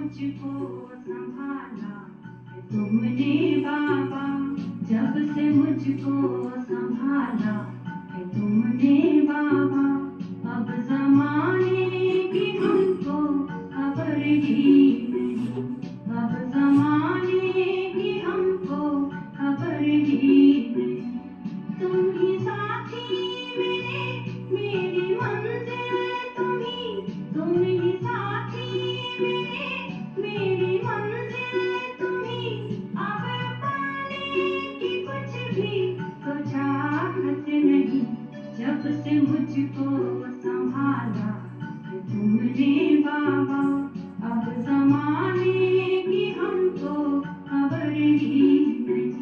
मुझको संभाला है तुमने बाबा, जब से मुझको संभाला है तुमने बाबा। अब जमाने की हमको खबर ही नहीं, अब जमाने की हमको खबर ही नहीं। तुम ही साथी मेरे, मेरी मंजिल तुम ही साथी मेरे, मेरी मंजिल तुम ही। अब पाने की कुछ भी तो चाहत नहीं, जब से मुझको संभाला है तुमने बाबा। अब जमाने की हमको खबर ही नहीं।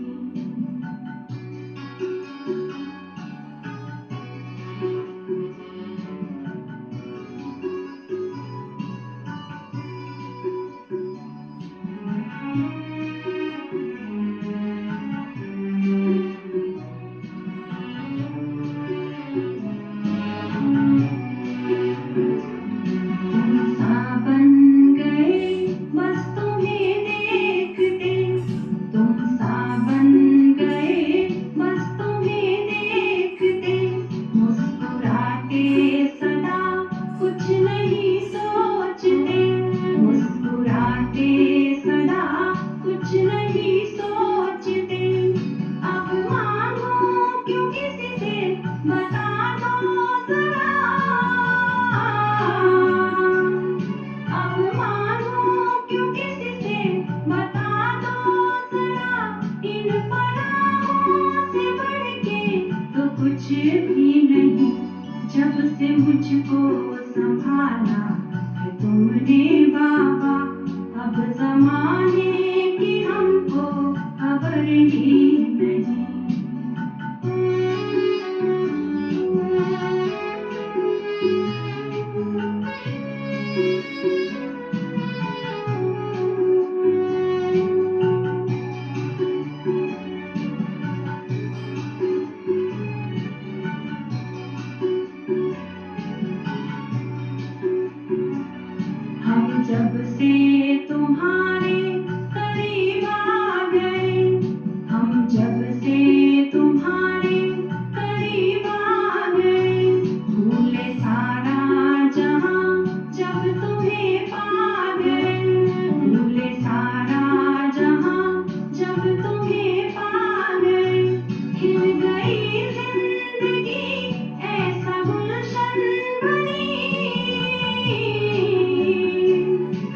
कुछ भी नहीं, जब से मुझको संभाला है तुमने बाबा। अब जमाने की हमको खबर ही नहीं। हम जब से तुम्हारे करीब आ गए, हम जब से तुम्हारे करीब आ गए, भूले सारा जहां जब तुम्हें पा गए, भूले सारा जहां जब तुम्हें पा गए। खिल गई जिंदगी ऐसा गुलशन बनी,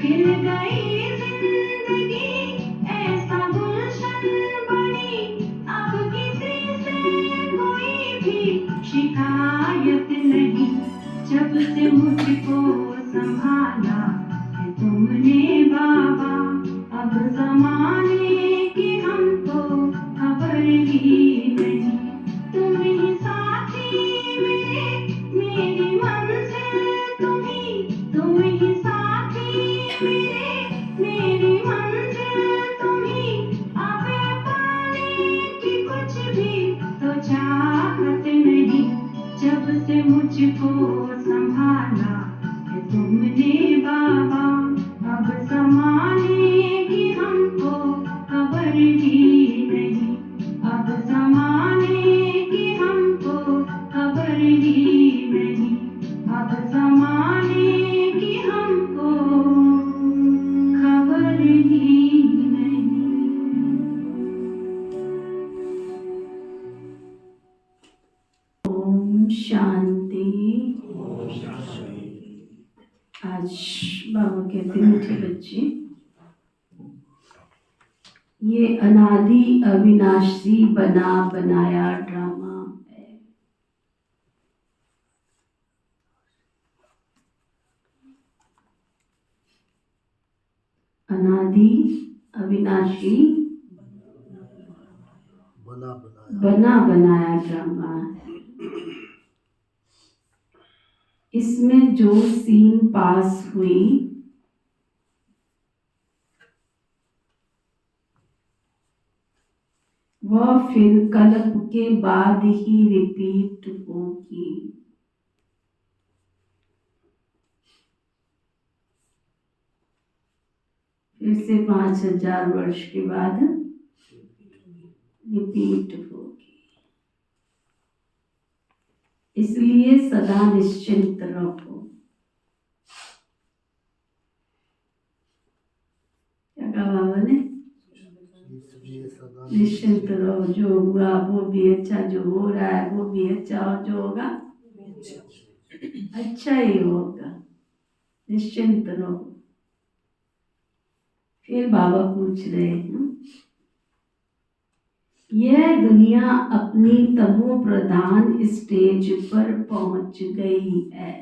खिल गई जिंदगी ऐसा गुलशन बनी। अब किसी से कोई भी शिकायत नहीं, जब से मुझको संभाला है तुमने बाबा। अब जमाने की हमको खबर ही नहीं, तुम ही साथी मेरे, मेरी मंजिल तुम ही साथी मेरे, मेरी मंजिल तुम ही। अब पाने की कुछ भी तो चाहत नहीं, जब से मुझको संभाला है तुमने बाबा। अब जमाने की हमको खबर ही नहीं, अब जमाने की हमको खबर ही नहीं, अब जमाने की हमको खबर ही नहीं। ओम शांति। आज बाबा कहते हैं मीठे बच्चे, ये अनादि अविनाशी बना बनाया ड्रामा है। अनादि अविनाशी बना बनाया ड्रामा है। इसमें जो सीन पास हुई वह फिर कल्प के बाद ही रिपीट होगी। फिर से 5000 वर्ष के बाद रिपीट होगी। इसलिए सदा निश्चिंत रहो। क्या कहा बाबा ने? निश्चिंत रहो, जो हुआ वो भी अच्छा, जो हो रहा है वो भी अच्छा, और जो होगा अच्छा ही होगा। निश्चिंत रहो। फिर बाबा पूछ रहे हैं, यह दुनिया अपनी तमो प्रधान स्टेज पर पहुंच गई है।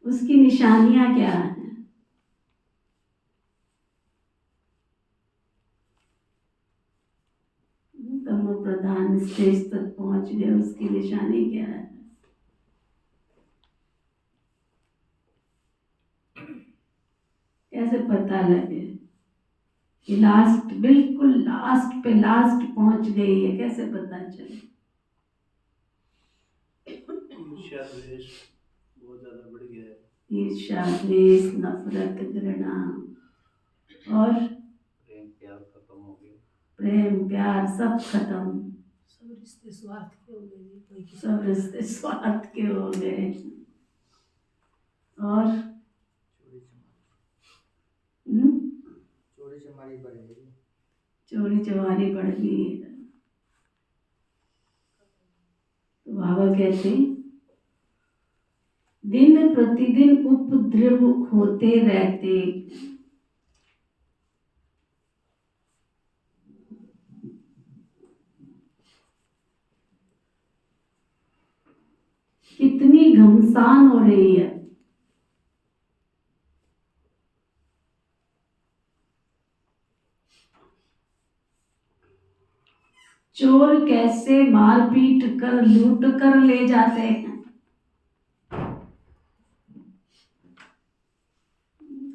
उसकी निशानियां क्या हैं? तमो प्रधान स्टेज तक पहुंच गए, उसकी निशानी क्या है? कैसे पता लगे कि लास्ट, बिल्कुल लास्ट पे लास्ट पहुंच गई है? कैसे पता चले? ईर्ष्या द्वेष बहुत ज्यादा बढ़ गया है। ईर्ष्या द्वेष नफरत घृणा और प्रेम प्यार खत्म हो गया। प्रेम प्यार सब खत्म। सब रिश्ते स्वार्थ के हो गए। कोई किसी सब रिश्ते स्वार्थ के हो गए। और चोरी चमारी बढ़ गई। चोरी चमारी बढ़ गई है। तो बाबा कहते दिन प्रतिदिन उपद्रव होते रहते। कितनी घमसान हो रही है। चोर कैसे मारपीट कर लूट कर ले जाते हैं।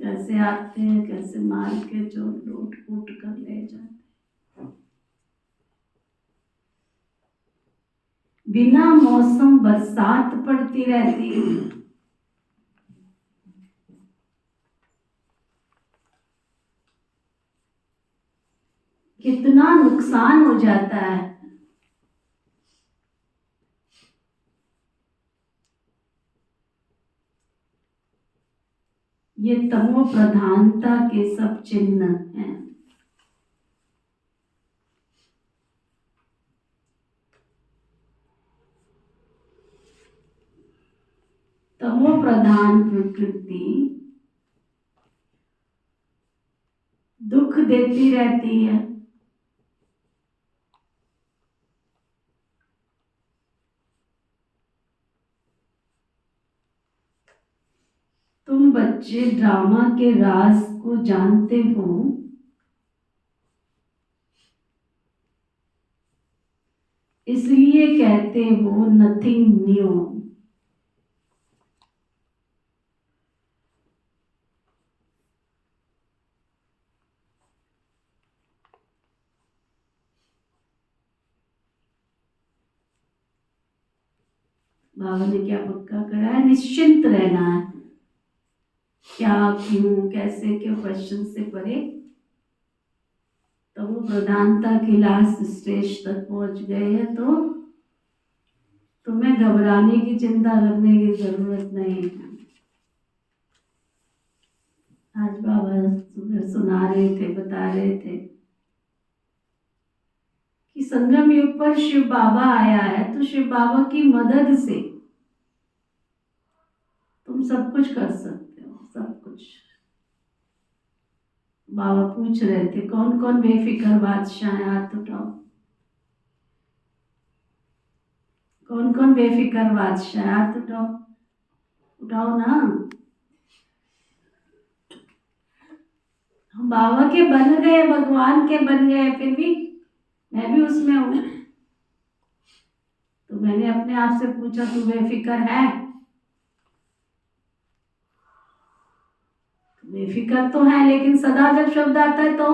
कैसे आते हैं, कैसे मार के चोर लूट फूट कर ले जाते हैं। बिना मौसम बरसात पड़ती रहती है। कितना नुकसान हो जाता है। ये तमो प्रधानता के सब चिन्ह हैं। तमो प्रधान प्रकृति दुख देती रहती है। तुम बच्चे ड्रामा के राज को जानते हो, इसलिए कहते हो नथिंग न्यू। बाबा ने क्या पक्का करा है? निश्चिंत रहना है। क्या, क्यों, कैसे, क्यों क्वेश्चन से परे। तो वो प्रधानता की लास्ट स्टेज तक पहुंच गए हैं, तो तुम्हें घबराने की, चिंता करने की जरूरत नहीं है। आज बाबा सुबह सुना रहे थे, बता रहे थे कि संगम युग पर शिव बाबा आया है, तो शिव बाबा की मदद से तुम सब कुछ कर सकते हो, सब कुछ। बाबा पूछ रहे थे कौन कौन बेफिक्र बादशाह है, हाथ उठाओ। कौन कौन बेफिक्र बादशाह, हाथ उठाओ। उठाओ ना। हम बाबा के बन गए, भगवान के बन गए, फिर भी मैं भी उसमें हूं। तो मैंने अपने आप से पूछा, तू बेफिक्र है? बेफिक्र तो है, लेकिन सदा जब शब्द आता है तो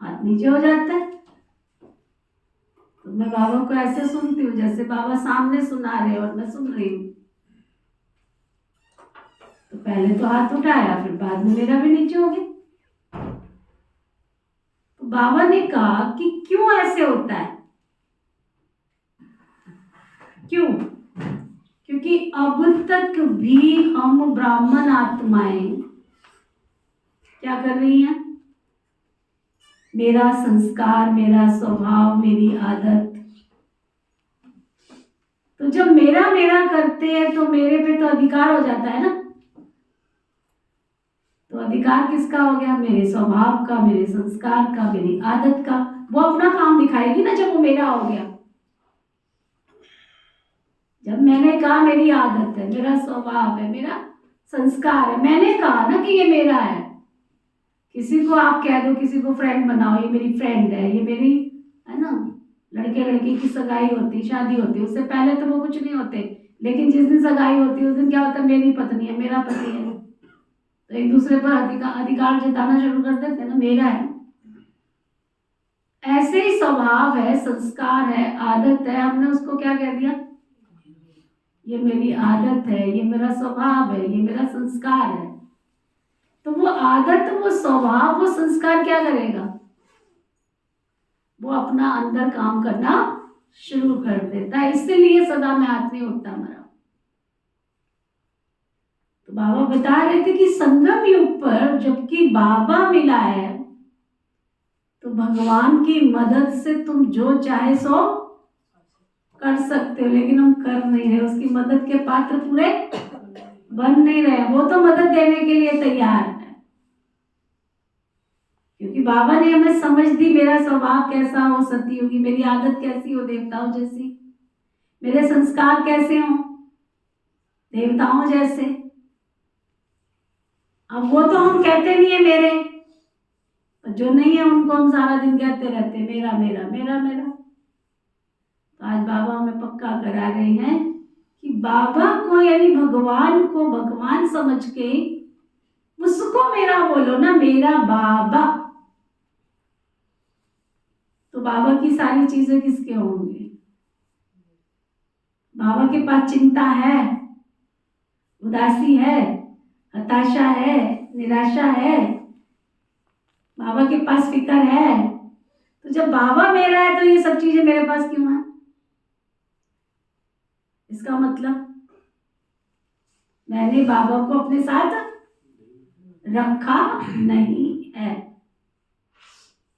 हाथ नीचे हो जाता है। तो मैं बाबा को ऐसे सुनती हूँ जैसे बाबा सामने सुना रहे और मैं सुन रही हूँ। तो पहले तो हाथ उठाया, फिर बाद में मेरा भी नीचे हो गया। तो बाबा ने कहा कि क्यों ऐसे होता है, क्यों? क्योंकि अब तक भी हम ब्राह्मण आत्माएं क्या कर रही हैं? मेरा संस्कार, मेरा स्वभाव, मेरी आदत। तो जब मेरा मेरा करते हैं तो मेरे पे तो अधिकार हो जाता है ना। तो अधिकार किसका हो गया? मेरे स्वभाव का, मेरे संस्कार का, मेरी आदत का। वो अपना काम दिखाएगी ना जब वो मेरा हो गया। जब मैंने कहा मेरी आदत है, मेरा स्वभाव है, मेरा संस्कार है, मैंने कहा ना कि ये मेरा है। किसी को आप कह दो, किसी को फ्रेंड बनाओ, ये मेरी फ्रेंड है, ये मेरी है ना। लड़के लड़की की सगाई होती, शादी होती, उससे पहले तो वो कुछ नहीं होते, लेकिन जिस दिन सगाई होती है उस दिन क्या होता है? मेरी पत्नी है, मेरा पति है। तो एक दूसरे पर अधिकार जताना शुरू कर देते हैं ना, मेरा है। ऐसे ही स्वभाव है, संस्कार है, आदत है, हमने उसको क्या कह दिया? ये मेरी आदत है, ये मेरा स्वभाव है, ये मेरा संस्कार है। तो वो आदत, वो स्वभाव, वो संस्कार क्या करेगा? वो अपना अंदर काम करना शुरू कर देता है। इसलिए सदा मैं हाथ नहीं उठता मेरा। तो बाबा बता रहे थे कि संगम युग पर जबकि बाबा मिला है तो भगवान की मदद से तुम जो चाहे सो कर सकते हो, लेकिन हम कर नहीं रहे। उसकी मदद के पात्र पूरे बन नहीं रहे। वो तो मदद देने के लिए तैयार है, क्योंकि बाबा ने हमें समझ दी मेरा स्वभाव कैसा हो सतयुगी, मेरी आदत कैसी हो देवताओं जैसी, मेरे संस्कार कैसे हो देवताओं जैसे। अब वो तो हम कहते नहीं है मेरे, जो नहीं है उनको हम सारा दिन कहते रहते मेरा मेरा मेरा मेरा। तो आज बाबा हमें पक्का करा रहे हैं कि बाबा को यानी भगवान को भगवान समझ के उसको मेरा बोलो ना, मेरा बाबा। तो बाबा की सारी चीजें किसके होंगे? बाबा के पास चिंता है, उदासी है, हताशा है, निराशा है, बाबा के पास फिक्र है। तो जब बाबा मेरा है तो ये सब चीजें मेरे पास क्यों है? इसका मतलब मैंने बाबा को अपने साथ रखा नहीं है।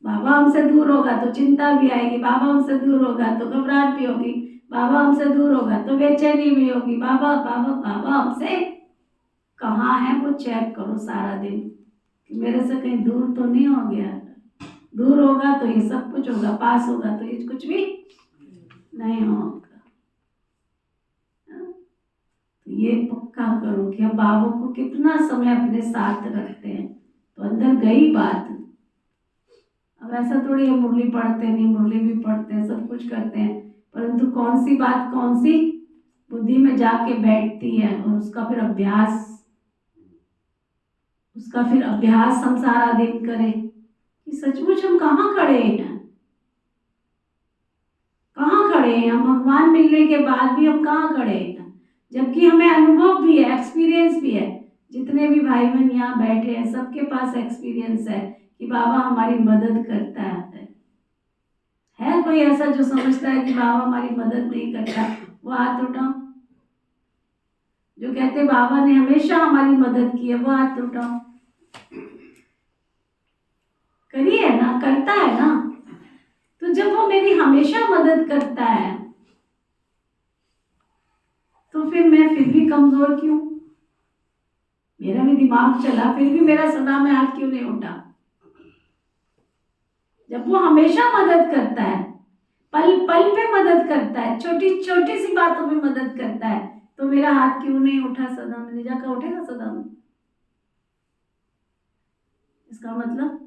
बाबा हमसे दूर होगा तो चिंता भी आएगी, बाबा हमसे दूर होगा तो घबराहट भी होगी, बाबा हमसे दूर होगा तो बेचैनी भी होगी। बाबा बाबा बाबा हमसे कहाँ है वो चेक करो सारा दिन कि मेरे से कहीं दूर तो नहीं हो गया। दूर होगा तो ये सब कुछ होगा, पास होगा तो ये कुछ भी नहीं होगा। तो ये पक्का करो कि हम बाबा को कितना समय अपने साथ रखते हैं। तो अंदर गई बात। अब ऐसा थोड़ी है मुरली पढ़ते नहीं, मुरली भी पढ़ते हैं, सब कुछ करते हैं, परंतु कौन सी बात कौन सी बुद्धि में जाके बैठती है और उसका फिर अभ्यास हम सारा दिन करें कि सचमुच हम कहाँ खड़े हैं, कहाँ खड़े हैं हम। भगवान मिलने के बाद भी हम कहाँ खड़े हैं, जबकि हमें अनुभव भी है, एक्सपीरियंस भी है। जितने भी भाई बहन यहाँ बैठे हैं सबके पास एक्सपीरियंस है कि बाबा हमारी मदद करता है। कोई ऐसा जो समझता है कि बाबा हमारी मदद नहीं करता? वो हाथ उठाओ। जो कहते बाबा ने हमेशा हमारी मदद की है वो हाथ उठाओ। करिए ना, करता है ना। तो जब वो मेरी हमेशा मदद करता है तो फिर मैं फिर भी कमजोर क्यों? मेरा भी दिमाग चला, फिर भी मेरा सदा में हाथ क्यों नहीं उठा? जब वो हमेशा मदद करता है, पल पल पे मदद करता है, छोटी छोटी सी बातों में मदद करता है, तो मेरा हाथ क्यों नहीं उठा सदा में? नहीं जाकर उठेगा सदा में। इसका मतलब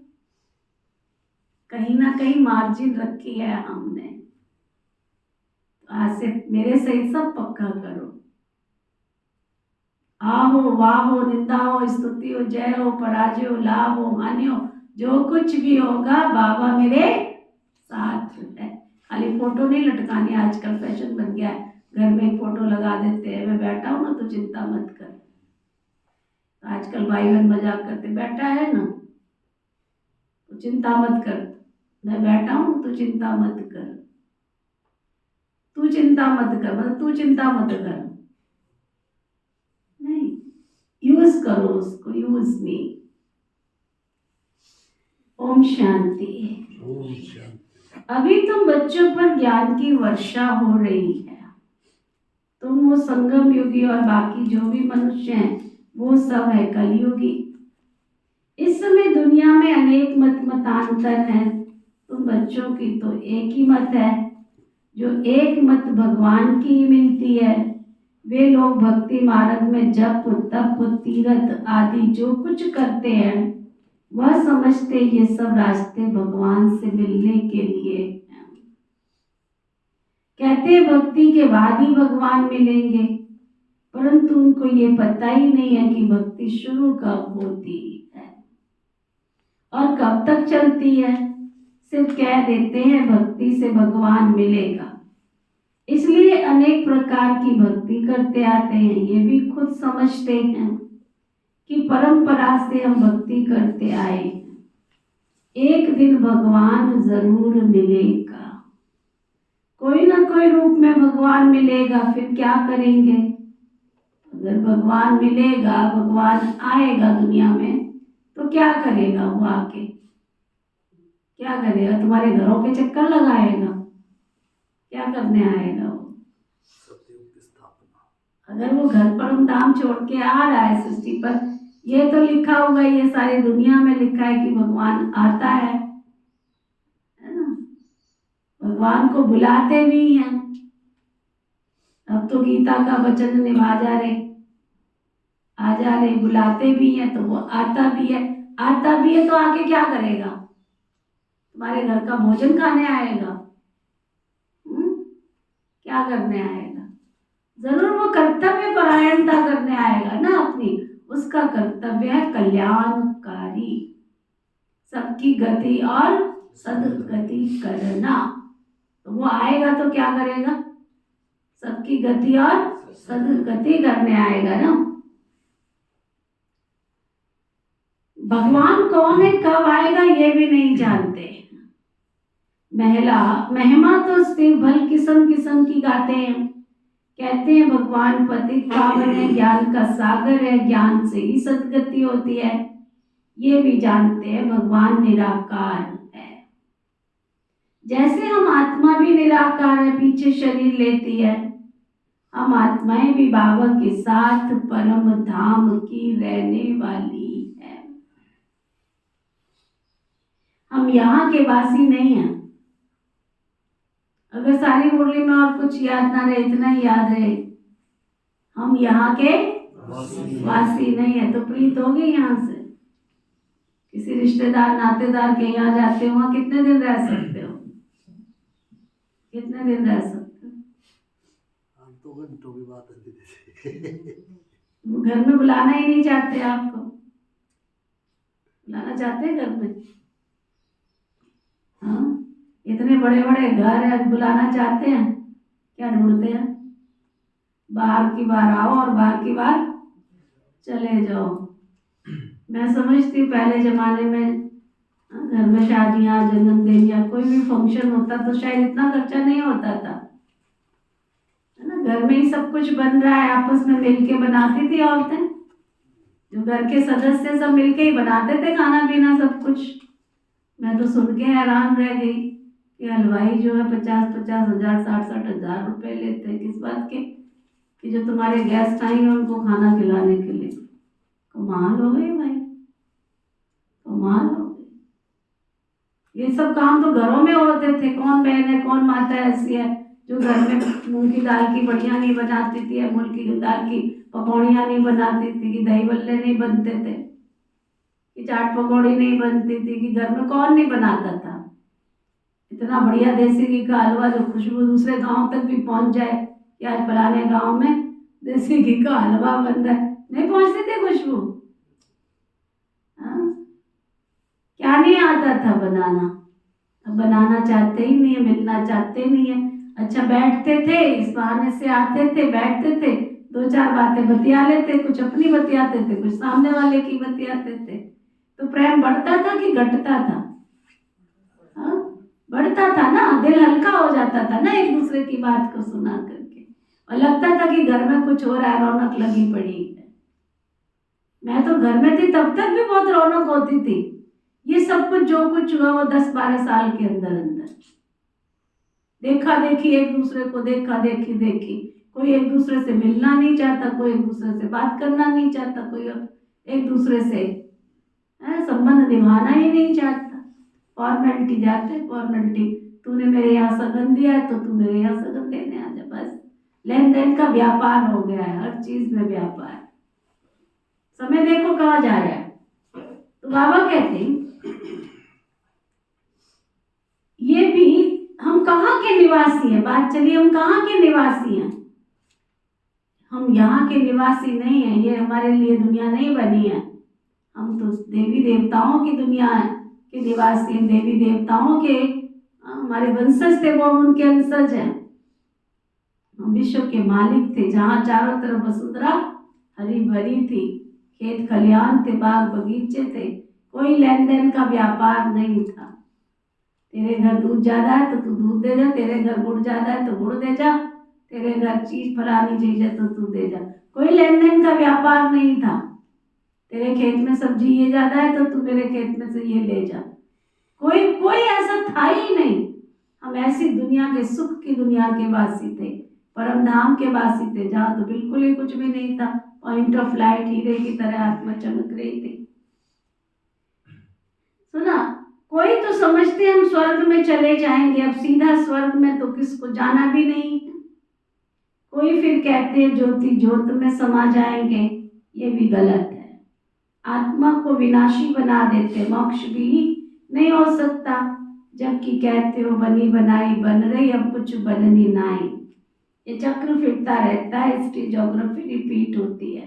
कहीं ना कहीं मार्जिन रखी है हमने। तो आज से मेरे सहित सब पक्का करो। आ हो, वाह हो, निंदा हो, स्तुति हो, जय हो, पराजय हो, लाभ हो, हानि हो, जो कुछ भी होगा बाबा मेरे साथ है। खाली फोटो नहीं लटकानी, आजकल फैशन बन गया है, घर में एक फोटो लगा देते हैं, मैं बैठा हूँ ना तो चिंता मत कर। आजकल भाई बहन मजाक करते, बैठा है ना तो चिंता मत कर, मैं बैठा हूँ तो चिंता मत कर, तू चिंता मत कर, मतलब तू चिंता मत कर, नहीं, यूज करो उसको, यूज मी। ओम शांति। ओम शांति। अभी तुम बच्चों पर ज्ञान की वर्षा हो रही है। तुम वो संगम युगी और बाकी जो भी मनुष्य हैं वो सब है कलयुगी। इस समय दुनिया में अनेक मतांतर हैं, तुम बच्चों की तो एक ही मत है। जो एक मत भगवान की मिलती है, वे लोग भक्ति मार्ग में जप तप तीर्थ आदि जो कुछ करते हैं वह समझते ये सब रास्ते भगवान से मिलने के लिए हैं। कहते हैं भक्ति के बाद ही भगवान मिलेंगे, परंतु उनको ये पता ही नहीं है कि भक्ति शुरू कब होती है और कब तक चलती है। सिर्फ कह देते हैं भक्ति से भगवान मिलेगा, इसलिए अनेक प्रकार की भक्ति करते आते हैं। ये भी खुद समझते हैं कि परंपरा से हम भक्ति करते आए हैं, एक दिन भगवान जरूर मिलेगा, कोई ना कोई रूप में भगवान मिलेगा। फिर क्या करेंगे? अगर भगवान मिलेगा, भगवान आएगा दुनिया में तो क्या करेगा? वो आके क्या करेगा? तुम्हारे घरों के चक्कर लगाएगा? क्या करने आएगा वो? सतयुग की स्थापना। अगर वो घर परम धाम छोड़ के आ रहा है सृष्टि पर, ये तो लिखा हुआ, ये सारी दुनिया में लिखा है कि भगवान आता है ना? भगवान को बुलाते भी हैं। अब तो गीता का वचन निभा जा रहे, आ जा रहे, बुलाते भी हैं तो वो आता भी है। आता भी है तो आके क्या करेगा? तुम्हारे घर का भोजन खाने आएगा? क्या करने आएगा? जरूर वो कर्तव्य परायणता करने आएगा ना अपनी। उसका कर्तव्य है कल्याणकारी, सबकी गति और सदगति करना। तो वो आएगा तो क्या करेगा? सबकी गति और सदगति करने आएगा ना। भगवान कौन है, कब आएगा, ये भी नहीं जानते। महिमा तो सिर्फ भल किस्म किस्म की गाते हैं। कहते हैं भगवान पतित पावन है, ज्ञान का सागर है, ज्ञान से ही सदगति होती है। ये भी जानते हैं भगवान निराकार है। जैसे हम आत्मा भी निराकार है, पीछे शरीर लेती है, हम आत्माएं भी बाबा के साथ परम धाम की रहने वाली है। हम यहाँ के वासी नहीं हैं। अगर सारी मुरली में और कुछ याद ना रहे, इतना ही याद रहे, हम यहाँ के वासी नहीं है, तो प्रीत होगी यहाँ से। किसी रिश्तेदार नातेदार के यहाँ जाते हो, वहाँ कितने दिन रह सकते हो? कितने दिन रह सकते हो? हम तो घंटों की बात है। वो घर में बुलाना ही नहीं चाहते आपको। बुलाना चाहते हैं घर में? हाँ, इतने बड़े बड़े घर है, बुलाना चाहते हैं? क्या ढूंढते हैं? बाहर की बार आओ और बाहर की बार चले जाओ। मैं समझती हूँ पहले जमाने में घर में शादियाँ, जन्मदिन या कोई भी फंक्शन होता तो शायद इतना खर्चा नहीं होता था, है ना? घर में ही सब कुछ बन रहा है, आपस में मिलके बनाती थी औरतें, जो घर के सदस्य सब मिलके ही बनाते थे खाना पीना सब कुछ। मैं तो सुन के हैरान रह गई कि हलवाई जो है 50-50 हजार 60-60 हजार रुपए लेते हैं। किस बात के? कि जो तुम्हारे गेस्ट आएंगे उनको खाना खिलाने के लिए। कमाल हो गई भाई, कमाल हो गई। ये सब काम तो घरों में होते थे। कौन बहन है, कौन माता ऐसी है जो घर में मूंग की दाल की बढ़िया नहीं बनाती थी, या मूंग की दाल की पकौड़ियाँ नहीं बनाती थी, कि दही बल्ले नहीं बनते थे, कि चाट पकौड़ी नहीं बनती थी, कि घर में कौन नहीं बनाता था? इतना बढ़िया देसी घी का हलवा जो खुशबू दूसरे गांव तक भी पहुंच जाए कि आज फलाने गांव में देसी घी का हलवा बन रहा है, नहीं पहुंचती थी खुशबू। हाँ, क्या क्या नहीं आता था बनाना, अब बनाना चाहते ही नहीं है, मिलना चाहते नहीं है। अच्छा बैठते थे, इस बहाने से आते थे, बैठते थे, दो चार बातें बतिया लेते, कुछ अपनी बतियाते थे, कुछ सामने वाले की बतियाते थे। तो प्रेम बढ़ता था कि घटता था? हाँ, बढ़ता था ना, दिल हल्का हो जाता था ना एक दूसरे की बात को सुना करके, और लगता था कि घर में कुछ हो रहा है, रौनक लगी पड़ी है। मैं तो घर में थी तब तक भी बहुत रौनक होती थी। ये सब कुछ जो कुछ हुआ वो 10-12 साल के अंदर अंदर देखा देखी, एक दूसरे को देखा देखी देखी, कोई एक दूसरे से मिलना नहीं चाहता, कोई एक दूसरे से बात करना नहीं चाहता, कोई एक दूसरे से संबंध निभाना ही नहीं चाहता। फॉर्मेलिटी जाते, फॉर्मेलिटी, तूने मेरे यहाँ सगन दिया है तो तू मेरे यहाँ सगन देने आ जा, बस लेन देन का व्यापार हो गया है, हर चीज में व्यापार। समय देखो कहाँ जा रहा है। तो बाबा कहते हैं ये भी हम कहाँ के निवासी हैं, बात चलिए हम कहाँ के निवासी हैं। हम यहाँ के निवासी नहीं हैं, ये हमारे लिए दुनिया नहीं बनी है। हम तो देवी देवताओं की दुनिया है के निवासी हैं, देवी देवताओं के हमारे वंशज थे, वो उनके अंशज हैं। हम विश्व के मालिक थे, जहाँ चारों तरफ वसुंधरा हरी भरी थी, खेत खलियान थे, बाग बगीचे थे, कोई लेन देन का व्यापार नहीं था। तेरे घर दूध ज्यादा है तो तू दूध दे जा, तेरे घर गुड़ ज्यादा है तो गुड़ दे जा, तेरे घर चीज फलानी चीज है तो तू दे जा, कोई लेन देन का व्यापार नहीं था। तेरे खेत में सब्जी ये ज्यादा है तो तू मेरे खेत में से ये ले जा, कोई कोई ऐसा था ही नहीं। हम ऐसी दुनिया के, सुख की दुनिया के वासी थे, परम धाम के वासी थे, जहाँ तो बिल्कुल ही कुछ भी नहीं था। पॉइंट ऑफ लाइट हीरे की तरह आत्मा चमक रही थी। सुना, कोई तो समझते हम स्वर्ग में चले जाएंगे, अब सीधा स्वर्ग में तो किसको जाना भी नहीं। कोई फिर कहते हैं ज्योति ज्योत में समा जाएंगे, ये भी गलत है। आत्मा को विनाशी बना देते, मोक्ष भी नहीं हो सकता। जबकि कहते हो बनी बनाई बन रही, अब कुछ बननी नाई। ये चक्र फिरता रहता है, इसकी ज्योग्राफी रिपीट होती है,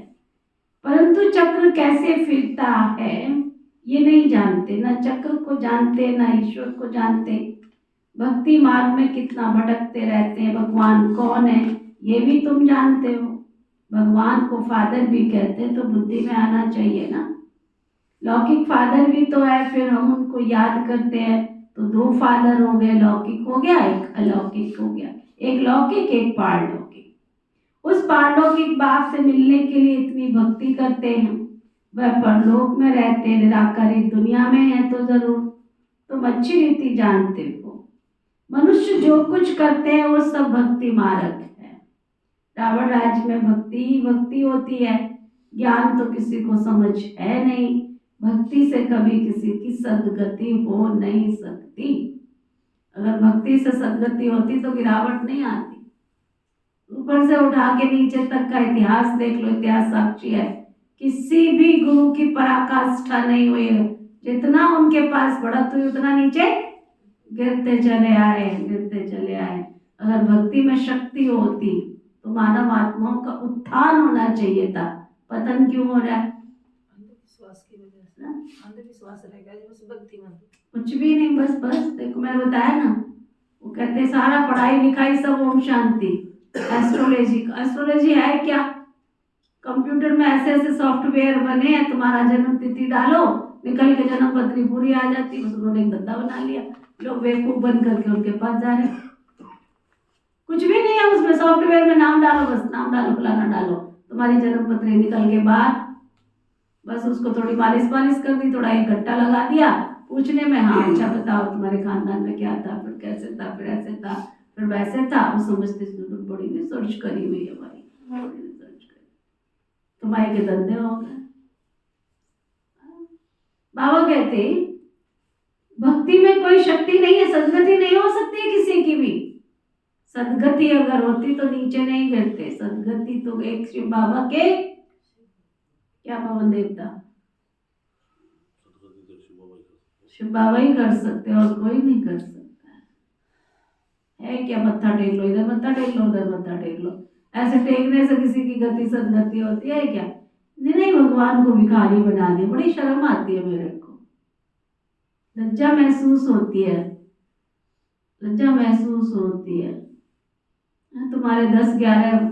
परंतु चक्र कैसे फिरता है ये नहीं जानते, ना चक्र को जानते ना ईश्वर को जानते। भक्ति मार्ग में कितना भटकते रहते हैं, भगवान कौन है ये भी तुम जानते हो। भगवान को फादर भी कहते हैं तो बुद्धि में आना चाहिए ना। लौकिक फादर भी तो है, फिर हम उनको याद करते हैं तो 2 फादर हो गए, लौकिक हो गया, एक अलौकिक हो गया, एक लौकिक एक पारलौकिक। उस पारलौकिक बाप से मिलने के लिए इतनी भक्ति करते हैं, वह परलोक में रहते, निराकारित दुनिया में है तो जरूर तुम अच्छी रीति जानते हो। मनुष्य जो कुछ करते हैं वो सब भक्ति मार्ग है। रावण राज्य में भक्ति ही भक्ति होती है, ज्ञान तो किसी को समझ है नहीं। भक्ति से कभी किसी की सदगति हो नहीं सकती। अगर भक्ति से सदगति होती तो गिरावट नहीं आती। ऊपर से उठा के नीचे तक का इतिहास देख लो, इतिहास साक्षी है, किसी भी गुरु की पराकाष्ठा नहीं हुई है। जितना उनके पास बढ़त हुई उतना नीचे गिरते चले आए, गिरते चले आए। अगर भक्ति में शक्ति होती तो मानव आत्माओं का उत्थान होना चाहिए था। पतन क्यों हो रहा है? अंधविश्वास की वजह से, अंधविश्वास रहेगा बस भक्ति में कुछ भी नहीं। बस बस देखो मैंने बताया ना, वो कहते सारा पढ़ाई लिखाई सब ओम शांति। एस्ट्रोलॉजी है क्या? कंप्यूटर में ऐसे ऐसे सॉफ्टवेयर बने हैं, तुम्हारा जन्म तिथि डालो, निकल के जन्म पत्री पूरी आ जाती। बस उन्होंने एक धंधा बना लिया, लोग बेवकूफ बन करके उनके पास जा रहे। कुछ भी नहीं है उसमें, सॉफ्टवेयर में नाम डालो, बस नाम डालो, फलाना डालो, तुम्हारी जन्म पत्री निकल के बाद बस उसको थोड़ी मालिश कर दी, थोड़ा 1 घंटा लगा दिया पूछने में, हाँ अच्छा बताओ तुम्हारे खानदान में क्या था, फिर कैसे था, फिर ऐसे था, फिर वैसे था। वो समझते बड़ी रिसर्च करी हुई है भाई, बड़ी रिसर्च करी, तुम्हारे के धंधे हो गए। बाबा कहते भक्ति में कोई शक्ति नहीं है, सदगति नहीं हो सकती है किसी की भी। सदगति अगर होती तो नीचे नहीं गिरते। सदगति तो एक शिव बाबा के क्या पवन देवता, शिव बाबा ही कर सकते और कोई नहीं कर सकता है। क्या मत्था टेक लो, इधर मत्था टेक लो, उधर मत्था टेक लो, ऐसे टेकने से किसी की गति सदगति होती है क्या? नहीं, भगवान को भिखारी बना दिया, बड़ी शर्म आती है मेरे को। लज्जा महसूस होती है, लज्जा महसूस होती है। तुम्हारे 10, 11,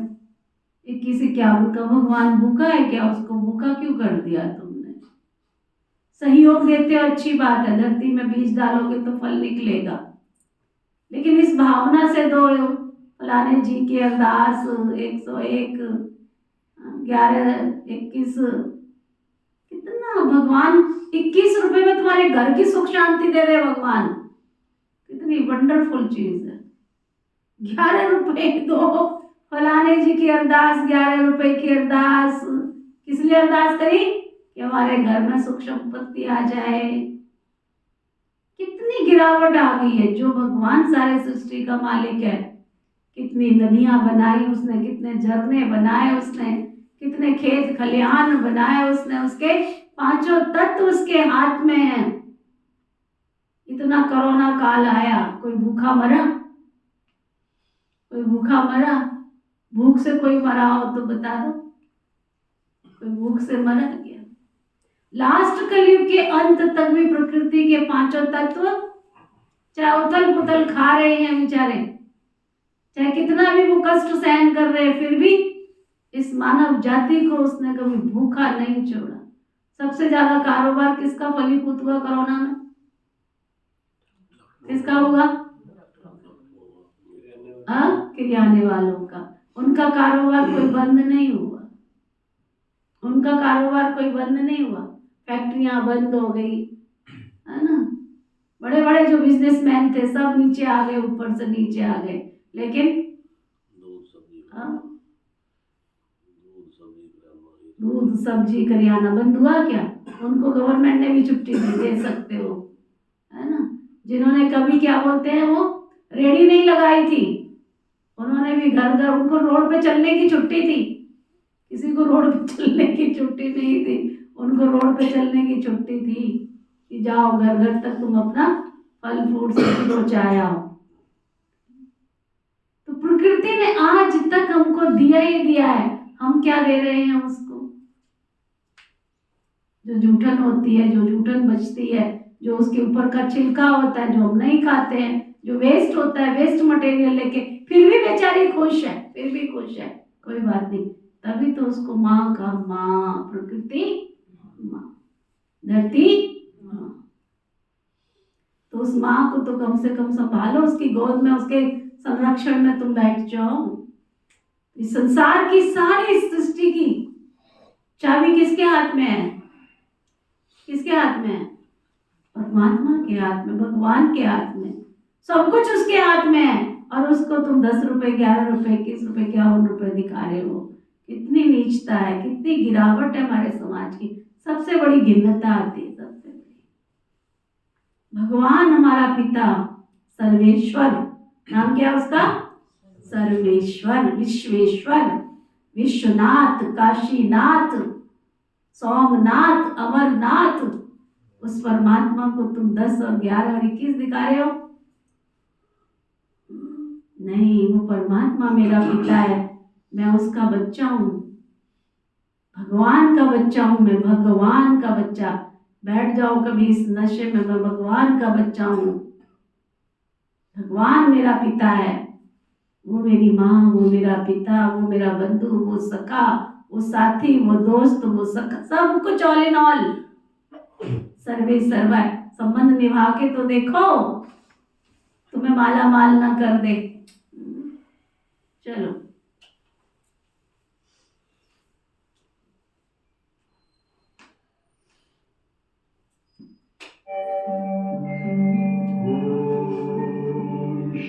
21, 51 का भगवान भूखा है क्या? उसको भूखा क्यों कर दिया तुमने? सहयोग देते हो, अच्छी बात है, धरती में बीज डालोगे तो फल निकलेगा, लेकिन इस भावना से दो। फलाने जी की अरदास 101, 11, 21, कितना भगवान 21 रुपए में तुम्हारे घर की सुख शांति दे रहे भगवान, कितनी वंडरफुल चीज है। 11 रुपए दो, फलाने जी की अरदास, 11 रुपए की अरदास। किस लिए अरदास करी? कि हमारे घर में सुख संपत्ति आ जाए। कितनी गिरावट आ गई है। जो भगवान सारे सृष्टि का मालिक है, कितनी नदियां बनाई उसने, कितने झरने बनाए उसने, कितने खेत खलिहान बनाए उसने, उसके 5 तत्व उसके हाथ में हैं। इतना कोरोना काल आया, कोई भूखा मरा? कोई भूखा मरा? भूख से कोई मरा हो तो बता दो, कोई भूख से मरा क्या? लास्ट कलयुग के अंत तक भी प्रकृति के 5 तत्व चाहे उथल पुथल खा रहे हैं बेचारे, चाहे कितना भी वो कष्ट सहन कर रहे हैं, फिर भी इस मानव जाति को उसने कभी भूखा नहीं छोड़ा। सबसे ज्यादा कारोबार किसका फलीभूत हुआ कोरोना में? किसका हुआ? किराने वालों का। उनका कारोबार कोई बंद नहीं हुआ, उनका कारोबार कोई बंद नहीं हुआ। फैक्ट्रियां बंद हो गई, है ना। बड़े बड़े जो बिजनेसमैन थे सब नीचे आ गए, ऊपर से नीचे आ गए। लेकिन दूध सब्जी करियाना बंद हुआ क्या? उनको गवर्नमेंट ने भी छुट्टी दे सकते हो, है ना। जिन्होंने कभी क्या बोलते हैं वो रेडी नहीं लगाई थी, उन्होंने भी घर घर, उनको रोड पे चलने की छुट्टी थी। किसी को रोड पे चलने की छुट्टी नहीं थी, उनको रोड पे चलने की छुट्टी थी कि जाओ घर घर तक तुम अपना फल फ्रूट सब पहुंचाया हो। तो प्रकृति ने आज तक हमको दिया ही दिया है, हम क्या दे रहे हैं उसको? जो जूठन होती है, जो जूठन बचती है, जो उसके ऊपर का छिलका होता है जो हम नहीं खाते हैं, जो वेस्ट होता है, वेस्ट मटेरियल लेके फिर भी बेचारी खुश है, फिर भी खुश है, कोई बात नहीं। तभी तो उसको माँ का, माँ प्रकृति, माँ धरती, माँ। तो उस माँ को तो कम से कम संभालो, उसकी गोद में, उसके संरक्षण में तुम बैठ जाओ। इस संसार की सारी सृष्टि की चाबी किसके हाथ में है? किसके हाथ में है? परमात्मा के हाथ में, भगवान के हाथ में, सब कुछ उसके हाथ में है। और उसको तुम 10 रुपए, 11 रुपए, 21 रुपए, 51 रुपए दिखा रहे हो। कितनी नीचता है, कितनी गिरावट है हमारे समाज की। सबसे बड़ी भिन्नता आती है, सबसे बड़ी। भगवान हमारा पिता सर्वेश्वर, नाम क्या उसका? सर्वेश्वर, विश्वेश्वर, विश्वनाथ, काशीनाथ, सोमनाथ, अमरनाथ, उस परमात्मा को तुम 10 और 11 और 21 दिखा रहे हो? नहीं, वो परमात्मा मेरा पिता है, मैं उसका बच्चा हूँ, भगवान का बच्चा हूँ, मैं भगवान का बच्चा। बैठ जाओ कभी इस नशे में, मैं भगवान का बच्चा हूँ, भगवान मेरा पिता है, वो मेरी माँ, वो मेरा पिता, वो मेरा बंधु, वो सखा, वो साथी, वो दोस्त, वो सखा, सब कुछ ऑल इन ऑल, सर्वे सर्वा। संबंध निभा के तो देखो, तुम्हें माला माल ना कर दे। चलो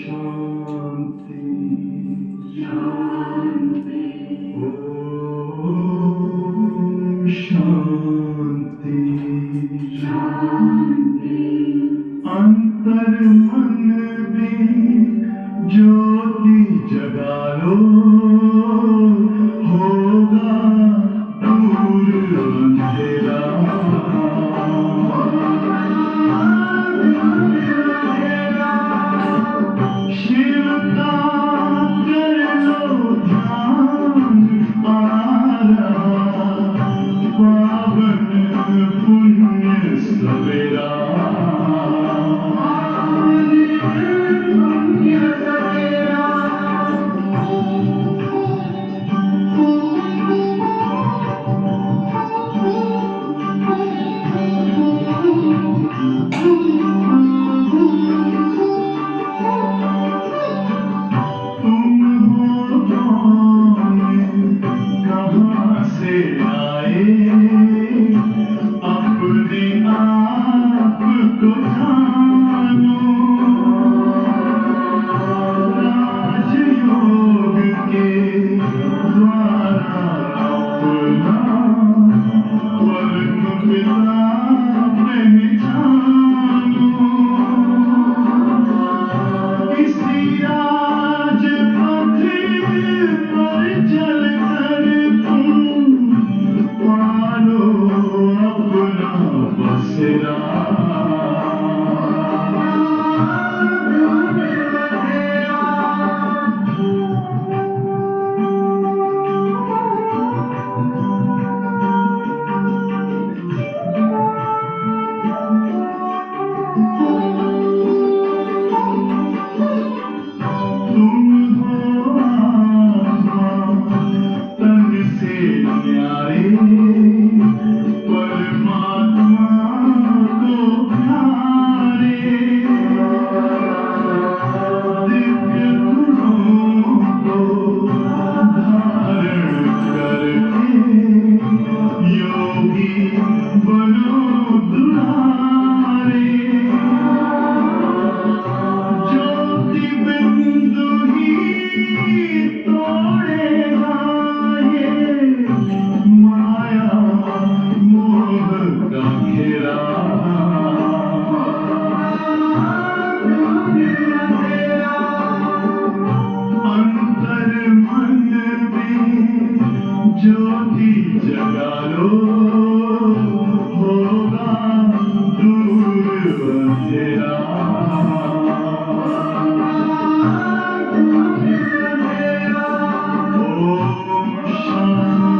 शांति शांति, ओम शांति शांति। अंतर मन में ज्योति जगा लो, होगा दूर अंधेरा। शिव का कर लो ध्यान, आरा पावन पुण्य सवेरा। तुम हो कौन, कहाँ से आए, अपने आप को जानो, राजयोग के द्वारा अपना वर्ण पिता पहचानो, इसी राजपथ पर चलकर तुम पालो अपना बसेरा। तुम हो आत्मा तन से न्यारे, परमात्मा को प्यारे, दिव्य गुणों को धारण करके योगी बनो दुलारे, ज्योति बिंदु ही तोड़ेगा ये माया मोह का घेरा। अंतर मन में ज्योति जगा लो, होगा दूर अंधेरा। ओम शांति, ओम शांति,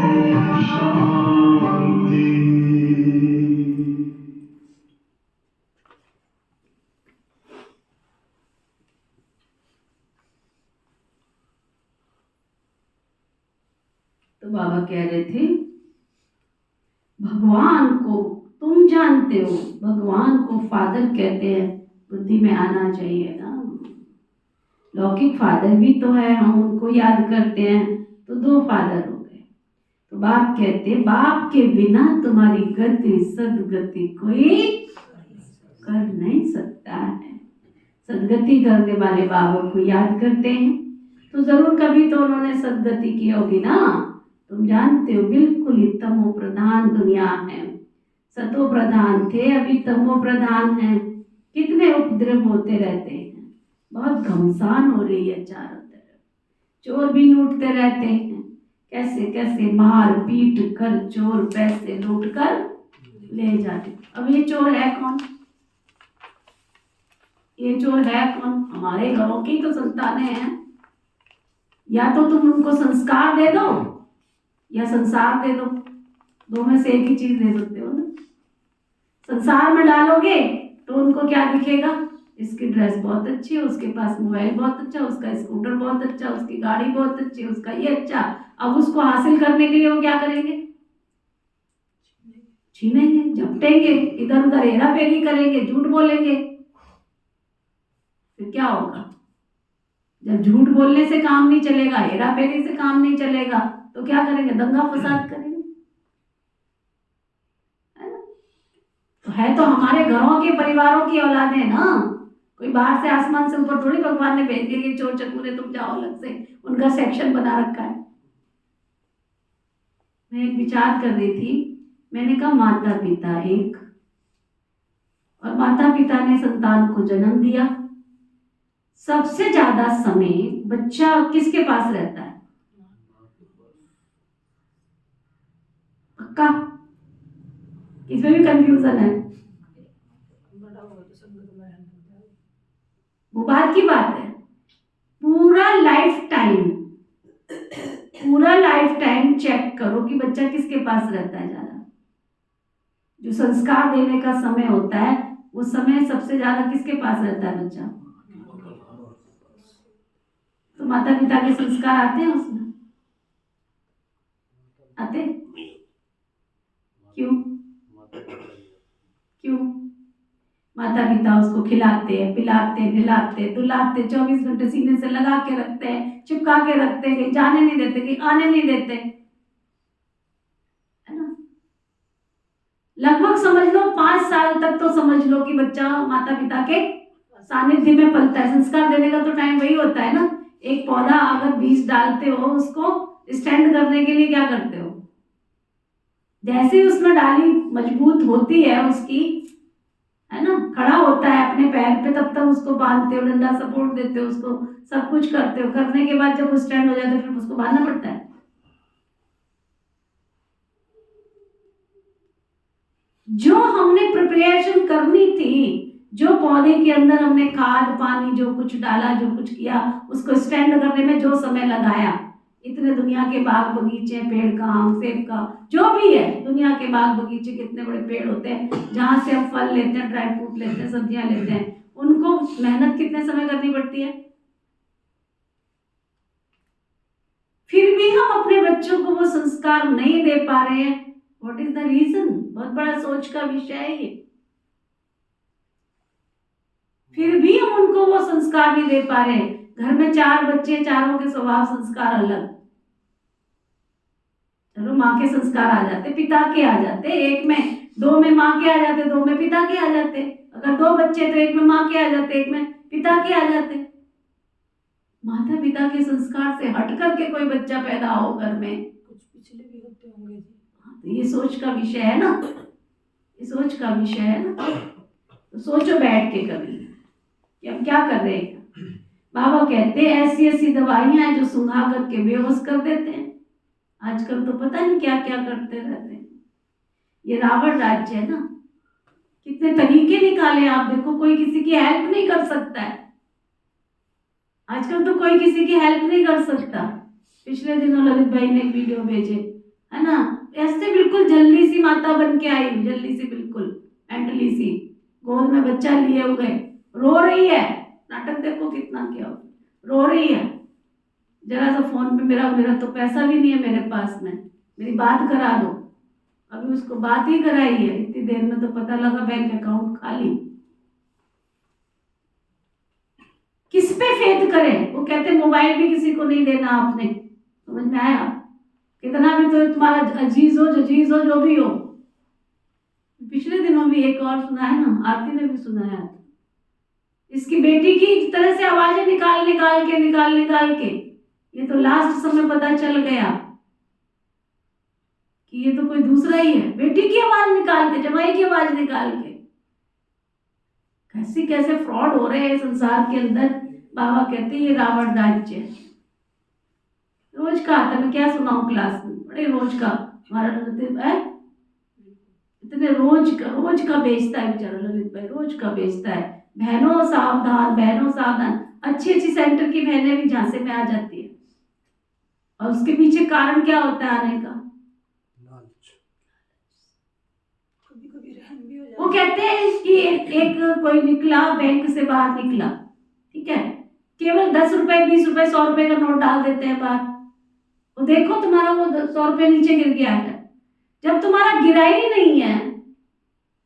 ओम शांति। तो बाबा कह रहे थे भगवान को तुम जानते हो, भगवान को फादर कहते हैं, बुद्धि में आना चाहिए ना। लौकिक फादर भी तो है, हम उनको याद करते हैं तो दो फादर हो गए। तो बाप कहते हैं बाप के बिना तुम्हारी गति सदगति कोई कर नहीं सकता है। सदगति करने वाले बाबा को याद करते हैं तो जरूर कभी तो उन्होंने सदगति की होगी ना। तुम जानते हो बिल्कुल ही तमो प्रधान दुनिया है, सतो प्रधान थे अभी तमो प्रधान है। कितने उपद्रव होते रहते हैं, बहुत घमसान हो रही है चारों तरफ, चोर भी लूटते रहते हैं, कैसे कैसे मार पीट कर चोर पैसे लूट कर ले जाते। अब ये चोर है कौन, ये चोर है कौन? हमारे घरों की तो संतानें हैं। या तो तुम उनको संस्कार दे दो या संसार दे दो, दो में से एक ही चीज दे सकते हो ना। संसार में डालोगे तो उनको क्या दिखेगा, इसकी ड्रेस बहुत अच्छी है, उसके पास मोबाइल बहुत अच्छा, उसका स्कूटर बहुत अच्छा, उसकी गाड़ी बहुत अच्छी, उसका ये अच्छा। अब उसको हासिल करने के लिए वो क्या करेंगे, छीनेंगे, झपटेंगे, इधर उधर हेरा फेरी करेंगे, झूठ बोलेंगे। फिर क्या होगा, जब झूठ बोलने से काम नहीं चलेगा, हेरा फेरी से काम नहीं चलेगा, तो क्या करेंगे, दंगा फसाद करेंगे, है ना। तो है तो हमारे घरों के परिवारों की औलादें ना, कोई बाहर से आसमान से ऊपर थोड़ी भगवान ने भेज दिया कि चोर चकूरे तुम जाओ अलग से, उनका सेक्शन बना रखा है। मैं एक विचार कर रही थी, मैंने कहा माता पिता एक, और माता पिता ने संतान को जन्म दिया, सबसे ज्यादा समय बच्चा किसके पास रहता है, पक्का? इसमें भी कंफ्यूजन है, बड़ा होगा तो संगत में रहना होता है। वो बात की बात है। पूरा लाइफ टाइम चेक करो कि बच्चा किसके पास रहता है ज्यादा। जो संस्कार देने का समय होता है वो समय सबसे ज्यादा किसके पास रहता है बच्चा, तो माता पिता के संस्कार आते हैं उसमें। आते? नहीं क्यों? माता पिता नहीं होते। क्यों? माता पिता उसको खिलाते हैं, पिलाते, नहलाते, दुलाते, 24 घंटे सीने से लगा के रखते हैं, चिपका के रखते हैं, कहीं जाने नहीं देते, कहीं आने नहीं देते, है ना? लगभग समझ लो 5 साल तक तो समझ लो कि बच्चा माता पिता के सानिध्य में पलता है। संस्कार देने का तो टाइम वही होता है ना। एक पौधा अगर बीज डालते हो, उसको स्टैंड करने के लिए क्या करते हो? जैसे ही उसमें डाली मजबूत होती है उसकी, है ना, खड़ा होता है अपने पैर पे, तब तक उसको बांधते हो, डंडा सपोर्ट देते हो, उसको सब कुछ करते हो। करने के बाद जब वो स्टैंड हो जाता है फिर उसको बांधना पड़ता है। जो हमने प्रिपरेशन करनी थी, जो पौधे के अंदर हमने खाद पानी जो कुछ डाला, जो कुछ किया, उसको स्टैंड करने में जो समय लगाया, इतने दुनिया के बाग बगीचे, पेड़ का, आम सेब का, जो भी है, दुनिया के बाग बगीचे कितने बड़े पेड़ होते हैं जहां से हम फल लेते हैं, ड्राई फ्रूट लेते हैं, सब्जियां लेते हैं, उनको मेहनत कितने समय करनी पड़ती है। फिर भी हम अपने बच्चों को वो संस्कार नहीं दे पा रहे हैं। What is the reason? बहुत बड़ा सोच का विषय है ये। फिर भी हम उनको वो संस्कार नहीं दे पा रहे। घर में 4 बच्चे, चारों के स्वभाव संस्कार अलग। चलो माँ के संस्कार आ जाते, पिता के आ जाते, एक में 2 में माँ के आ जाते, 2 में पिता के आ जाते। अगर 2 बच्चे तो एक में माँ के आ जाते, एक में पिता के आ जाते। माता पिता के संस्कार से हट करके कोई बच्चा पैदा हो घर में, कुछ पिछले भी होते होंगे जी। तो ये सोच का विषय है ना, ये सोच का विषय है ना। तो सोचो बैठ के कभी कि हम क्या कर रहे हैं। बाबा कहते हैं ऐसी ऐसी दवाइयां हैं जो सुंघा करके बेहोश कर देते हैं। आजकल तो पता नहीं क्या क्या करते रहते हैं। ये रावण राज्य है ना, कितने तरीके निकाले आप देखो। कोई किसी की हेल्प नहीं कर सकता है आजकल, तो कोई किसी की हेल्प नहीं कर सकता। पिछले दिनों ललित भाई ने एक वीडियो भेजे, है ना, ऐसे बिल्कुल जल्दी सी माता बन के आई, जल्दी सी, बिल्कुल मेंटली सी, गोद में बच्चा लिए हुए, रो रही है। नाटक देखो कितना क्या हो, रो रही है। जरा सा फोन पे मेरा तो पैसा भी नहीं है मेरे पास में, मेरी बात करा दो। अभी उसको बात ही कराई है, इतनी देर में तो पता लगा बैंक अकाउंट खाली। किस पे फेथ करें? वो कहते मोबाइल भी किसी को नहीं देना आपने। समझ में आया? कितना भी तो तुम्हारा अजीज हो, जजीज हो, जो भी हो। पिछले दिनों भी एक और सुना है ना, आरती ने भी सुनाया था, इसकी बेटी की इस तरह से आवाजें निकाल के ये तो लास्ट समय पता चल गया कि ये तो कोई दूसरा ही है। बेटी की आवाज निकाल के, जमाई की आवाज निकाल के, कैसे फ्रॉड हो रहे हैं संसार के अंदर। बाबा कहते हैं ये रावण राज्य है। रोज का आता, मैं क्या सुनाऊं क्लास में, बड़े रोज का हमारा है, इतने रोज का बेचता है बेचारा ललित भाई, रोज का बेचता है। बहनों सावधान, बहनों सावधान। अच्छी अच्छी सेंटर की बहनें भी झांसे में आ जाती है, और उसके पीछे कारण क्या होता है आने का? कभी कभी रहम भी हो जाता वो कहते हैं कि एक कोई निकला, बैंक से बाहर निकला, ठीक है, केवल 10 रुपए, 20 रुपए, 100 रुपए का नोट डाल देते हैं बाहर। वो देखो तुम्हारा वो 100 रुपए नीचे गिर गया है। जब तुम्हारा गिरा ही नहीं है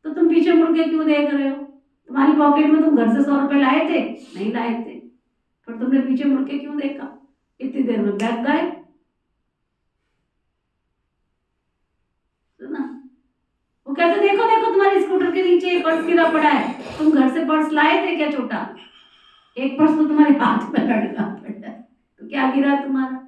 तो तुम पीछे मुड़ के क्यों देख रहे हो? तुम्हारी पॉकेट में तुम घर से 100 रुपए लाए थे? नहीं लाए थे, पर तुमने पीछे मुड़ के क्यों देखा? इतनी देर में बैग गायब। सुना? वो कहते देखो देखो तुम्हारे स्कूटर के नीचे पर्स गिरा पड़ा है। तुम घर से पर्स लाए थे क्या छोटा? एक पर्स तो तुम्हारे हाथ में लटका पड़ा है, तो क्या गिरा तुम्हारा?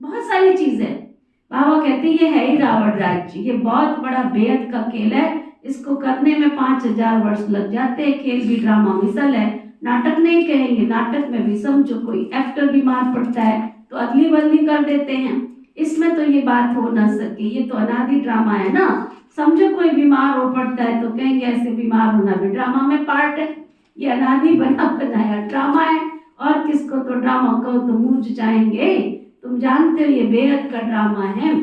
बहुत सारी चीजें। बाबा कहते ये है ही रावण राज्य। ये बहुत बड़ा बेहद का खेल है, इसको करने में 5000 वर्ष लग जाते हैं। खेल भी ड्रामा मिसल है, नाटक नहीं कहेंगे। नाटक में भी समझो कोई एक्टर बीमार पड़ता है तो अदली बदली कर देते हैं। इसमें तो ये बात हो ना सके, ये तो अनादि ड्रामा है ना। समझो कोई बीमार हो पड़ता है तो कहेंगे ऐसे बीमार होना भी ड्रामा में पार्ट है। ये अनादि बना बनाया ड्रामा है, और किसको तो ड्रामा कहो तो मूर्छ जाएंगे। तुम जानते हो ये बेहद का ड्रामा है।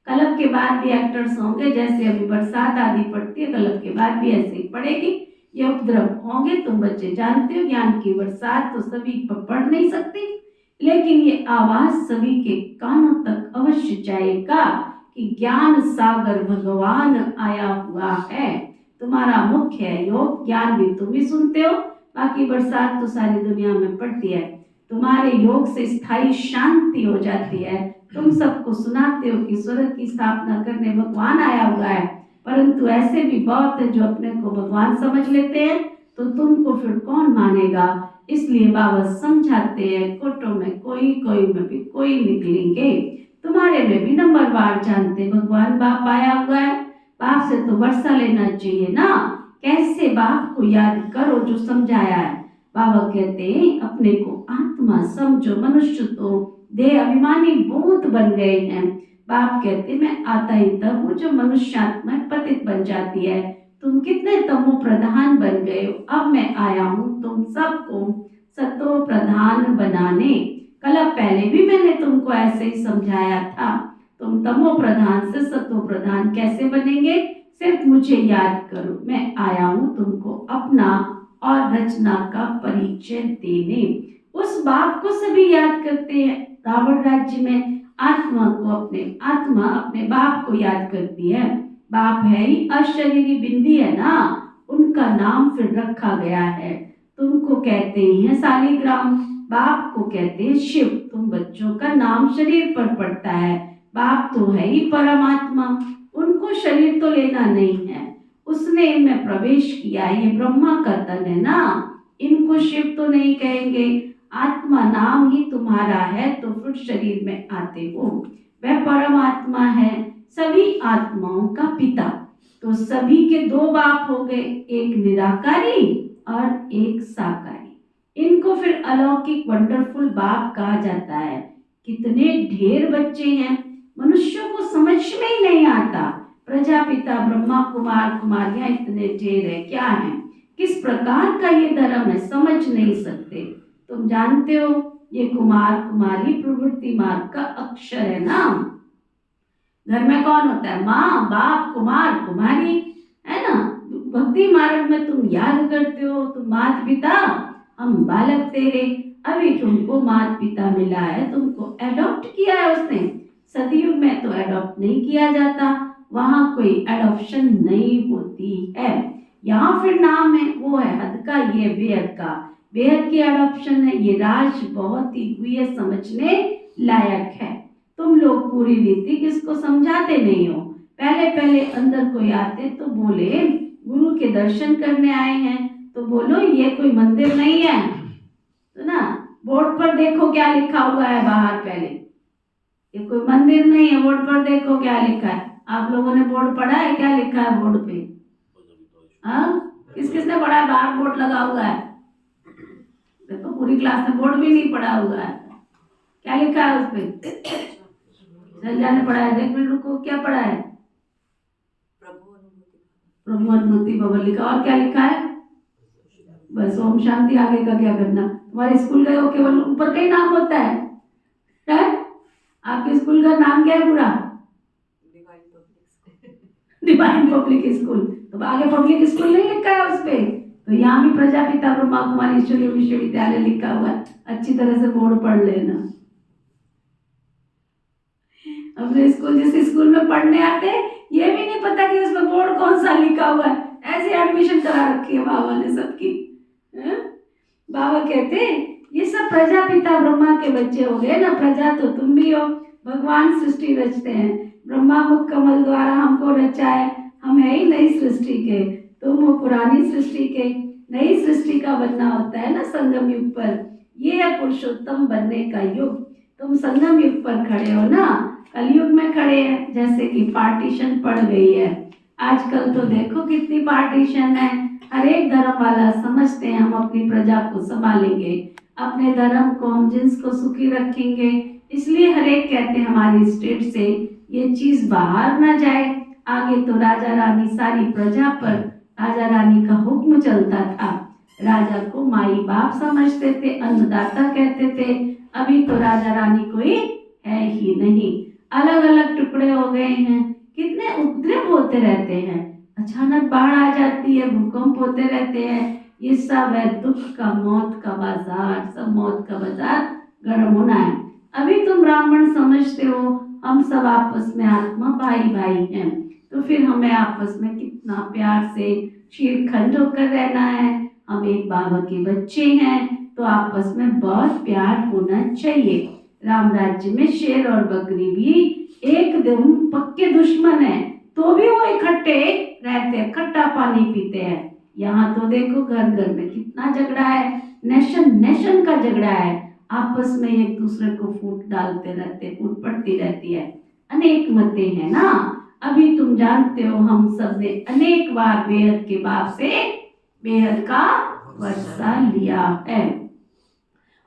कलप के बाद भी एक्टर्स होंगे, जैसे अभी बरसात आदि पड़ती है, कलप के बाद भी ऐसे ही पड़ेगी। ये उपद्रव होंगे, तुम बच्चे जानते हो ज्ञान की बरसात तो सभी पर पड़ नहीं सकती, लेकिन ये आवाज सभी के कानों तक अवश्य जाएगा कि ज्ञान सागर भगवान आया हुआ है। तुम्हारा मुख्य है योग, ज्ञान भी तुम ही सुनते हो, बाकी बरसात तो सारी दुनिया में पड़ती है। तुम्हारे योग से स्थायी शांति हो जाती है। तुम सबको सुनाते हो कि स्वर्ग की स्थापना करने भगवान आया हुआ है, परंतु ऐसे भी बहुत है जो अपने को भगवान समझ लेते हैं, तो तुमको फिर कौन मानेगा। इसलिए बाबा समझाते हैं, कोटों में कोई में भी कोई निकलेंगे। तुम्हारे में भी नंबरवार जानते भगवान बाप आया हुआ है। बाप से तो वर्षा लेना चाहिए ना, कैसे बाप को याद करो जो समझाया है। बाबा कहते हैं अपने को आत्मा समझो, मनुष्य तो देह अभिमानी भूत बन गए हैं। बाप कहते मैं आता ही तब हूँ जो मनुष्य आत्मा पतित बन जाती है। तुम कितने तमो प्रधान बन गए हो, अब मैं आया हूँ तुम सबको सतो प्रधान बनाने। कल पहले भी मैंने तुमको ऐसे ही समझाया था। तुम तमो प्रधान से सतो प्रधान कैसे बनेंगे, सिर्फ मुझे याद करो। मैं आया हूँ तुमको अपना और रचना का परिचय देने। उस बाप को सभी याद करते हैं। रावण राज्य में आत्मा अपने बाप को याद करती है। बाप है ही अशरीरी बिंदी है ना, उनका नाम फिर रखा गया है। तुमको कहते ही है सालिग्राम, बाप को कहते हैं शिव। तुम बच्चों का नाम शरीर पर पड़ता है। बाप तो है ही परमात्मा, उनको शरीर तो लेना नहीं है। उसने इनमें प्रवेश किया, ये ब्रह्मा का तन है ना, इनको शिव तो नहीं कहेंगे। आत्मा नाम ही तुम्हारा है तो फिर शरीर में आते हो। वह परमात्मा है, सभी आत्माओं का पिता। तो सभी के दो बाप हो गए, एक निराकारी और एक साकारी। इनको फिर अलौकिक वंडरफुल बाप कहा जाता है। कितने ढेर बच्चे हैं, मनुष्यों को समझ में ही नहीं आता। प्रजापिता ब्रह्मा कुमार कुमारियां इतने ढेर है, क्या है, किस प्रकार का ये धर्म है, समझ नहीं सकते। तुम जानते हो ये कुमार कुमारी प्रवृत्ति मार्ग का अक्षर है ना। घर में कौन होता है, माँ बाप कुमार कुमारी, है ना। भक्ति मार्ग में तुम याद करते हो, तुम माता पिता हम बालक तेरे। अभी तुमको माता पिता मिला है, तुमको एडॉप्ट किया है उसने। सतयुग में तो एडॉप्ट नहीं किया जाता, वहां कोई एडॉप्शन नहीं होती है। यहाँ फिर नाम है, वो है हद का, ये बेहद का। बेहद की एडॉप्शन है, ये राज बहुत ही हुई समझने लायक है। तुम लोग पूरी रीति किसको समझाते नहीं हो। पहले पहले अंदर कोई आते तो बोले गुरु के दर्शन करने आए हैं, तो बोलो ये कोई मंदिर नहीं है, तो ना बोर्ड पर देखो क्या लिखा हुआ है बाहर। पहले ये कोई मंदिर नहीं है, बोर्ड पर देखो क्या लिखा है। आप लोगों ने बोर्ड पढ़ा है, क्या लिखा है बोर्ड पे? किस किसने पढ़ा है? बाहर बोर्ड लगा हुआ है, देखो पूरी क्लास में बोर्ड भी नहीं पढ़ा हुआ है। क्या लिखा है उस पे? संजय ने पढ़ा है, देख मिनट रुको, क्या पढ़ा है? प्रभु अनुभूति भवन लिखा। और क्या लिखा है? बस ओम शांति। आगे का क्या करना? तुम्हारे स्कूल का केवल ऊपर का ही नाम होता है? आपके स्कूल का नाम क्या है पूरा? Divine public school. तो आगे पब्लिक स्कूल नहीं लिखा है उस पे, तो यहाँ भी प्रजापिता ब्रह्मा कुमारी ईश्वरीय विश्वविद्यालय लिखा हुआ है। अच्छी तरह से बोर्ड पढ़ लेना। अपने स्कूल, जिस स्कूल में पढ़ने आते हैं, ये भी नहीं पता कि उसमें बोर्ड कौन सा लिखा हुआ है। ऐसे एडमिशन करा रखी है बाबा ने सबकी। बाबा कहते ये सब प्रजापिता ब्रह्मा के बच्चे हो गए ना। प्रजा तो तुम भी हो, भगवान सृष्टि रचते हैं। ब्रह्मा मुख कमल द्वारा हमको रचा है, हम है ही नई सृष्टि के, तुम हो पुरानी सृष्टि के। नई सृष्टि का बनना होता है ना संगम युग पर। ये है पुरुषोत्तम बनने का युग। तुम संगम युग पर खड़े हो ना, कलयुग में खड़े हैं। जैसे कि पार्टीशन पड़ गई है आजकल, तो देखो कितनी पार्टीशन है। हर एक धर्म वाला समझते हैं हम अपनी प्रजा को संभालेंगे, अपने धर्म को हम जिन्स को सुखी रखेंगे। इसलिए हर एक कहते हैं हमारी स्टेट से ये चीज बाहर ना जाए। आगे तो राजा रानी सारी प्रजा पर राजा रानी का हुक्म चलता था। राजा को माई बाप समझते थे, अन्नदाता कहते थे। अभी तो राजा रानी कोई है ही नहीं, अलग अलग टुकड़े हो गए हैं। कितने उपद्रव होते रहते हैं, अचानक बाढ़ आ जाती है, भूकंप होते रहते हैं। ये सब है दुख का, मौत का बाजार। सब मौत का बाजार गर्म होना है। अभी तुम ब्राह्मण समझते हो हम सब आपस में आत्मा भाई भाई हैं, तो फिर हमें आपस में कितना प्यार से शीरखंड होकर रहना है। हम एक बाबा के बच्चे हैं तो आपस में बहुत प्यार होना चाहिए। राम राज्य में शेर और बकरी भी एकदम पक्के दुश्मन है, तो भी वो इकट्ठे रहते हैं, खट्टा पानी पीते हैं। यहाँ तो देखो घर घर में कितना झगड़ा है, नेशन नेशन का झगड़ा है, आपस में एक दूसरे को फूट डालते रहते, फूट पड़ती रहती है, अनेक मतें हैं ना। अभी तुम जानते हो हम सब ने अनेक बार बेहद के बाप से बेहद का वर्षा लिया है,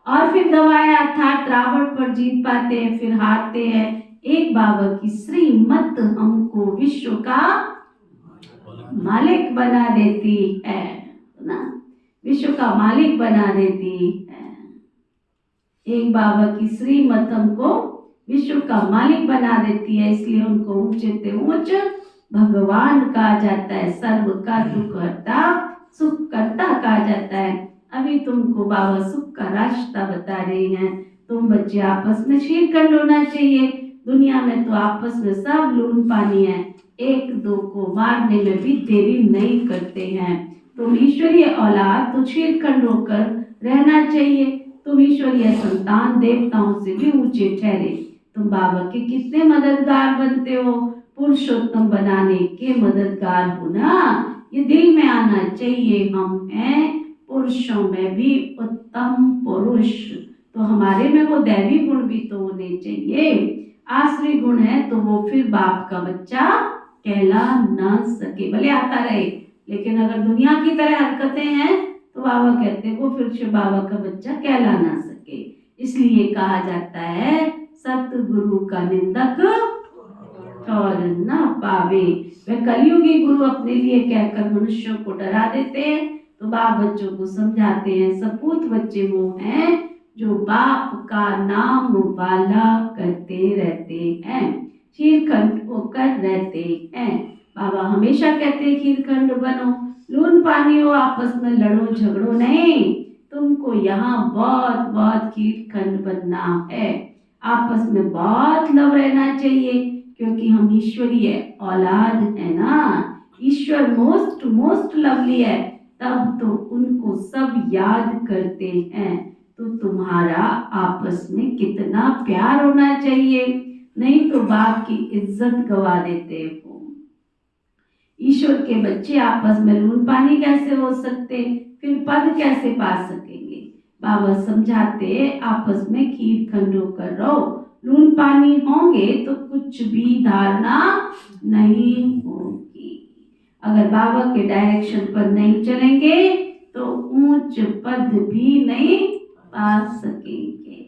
और फिर दबाया अर्थात रावण पर जीत पाते हैं, फिर हारते हैं। एक बाबा की श्रीमत हमको विश्व का मालिक बना देती है ना, विश्व का मालिक बना देती है। एक बाबा की श्रीमत हमको विश्व का मालिक बना देती है, इसलिए उनको ऊंचे से ऊंच भगवान कहा जाता है, सर्व का दुख हरता सुख करता कहा जाता है। अभी तुमको बाबा सुख का रास्ता बता रहे हैं। तुम बच्चे आपस में शीरखंड होना चाहिए। दुनिया में तो आपस में सब लून पानी है, एक दो को मारने में भी देरी नहीं करते हैं। तुम ईश्वरीय औलाद तो शीरखंड होकर रहना चाहिए। तुम ईश्वरीय संतान देवताओं से भी ऊंचे ठहरे। तुम बाबा के कितने मददगार बनते हो, पुरुषोत्तम बनाने के मददगार हो ना, ये दिल में आना चाहिए। हम हैं पुरुषों में भी उत्तम पुरुष, तो हमारे में वो दैवी गुण भी तो होने चाहिए। आसुरी गुण है तो वो फिर बाप का बच्चा कहला ना सके, भले आता रहे, लेकिन अगर दुनिया की तरह हरकतें हैं तो बाबा कहते हैं वो फिर से बाबा का बच्चा कहला ना सके। इसलिए कहा जाता है सतगुरु का निंदक ठौर न पावे। वे कलयुगी गुरु अपने लिए कहकर मनुष्यों को डरा देते हैं, तो बाप बच्चों को समझाते हैं। सपूत बच्चे वो हैं जो बाप का नाम वाला करते रहते हैं, खीरखंड होकर रहते हैं। बाबा हमेशा कहते हैं खीरखंड बनो, लून पानी हो, आपस में लड़ो झगड़ो नहीं। तुमको यहाँ बहुत बहुत खीरखंड बनना है, आपस में बहुत लव रहना चाहिए, क्योंकि हम ईश्वरीय औलाद है ना। ईश्वर मोस्ट मोस्ट लवली है, तब तो उनको सब याद करते हैं। तो तुम्हारा आपस में कितना प्यार होना चाहिए, नहीं तो बाप की इज्जत गवा देते हो। ईश्वर के बच्चे आपस में लून पानी कैसे हो सकते, फिर पद कैसे पा सकेंगे। बाबा समझाते आपस में खीरखंड होकर रहो। लून पानी होंगे तो कुछ भी धारणा नहीं होगी। अगर बाबा के डायरेक्शन पर नहीं चलेंगे तो ऊंच पद भी नहीं पा सकेंगे।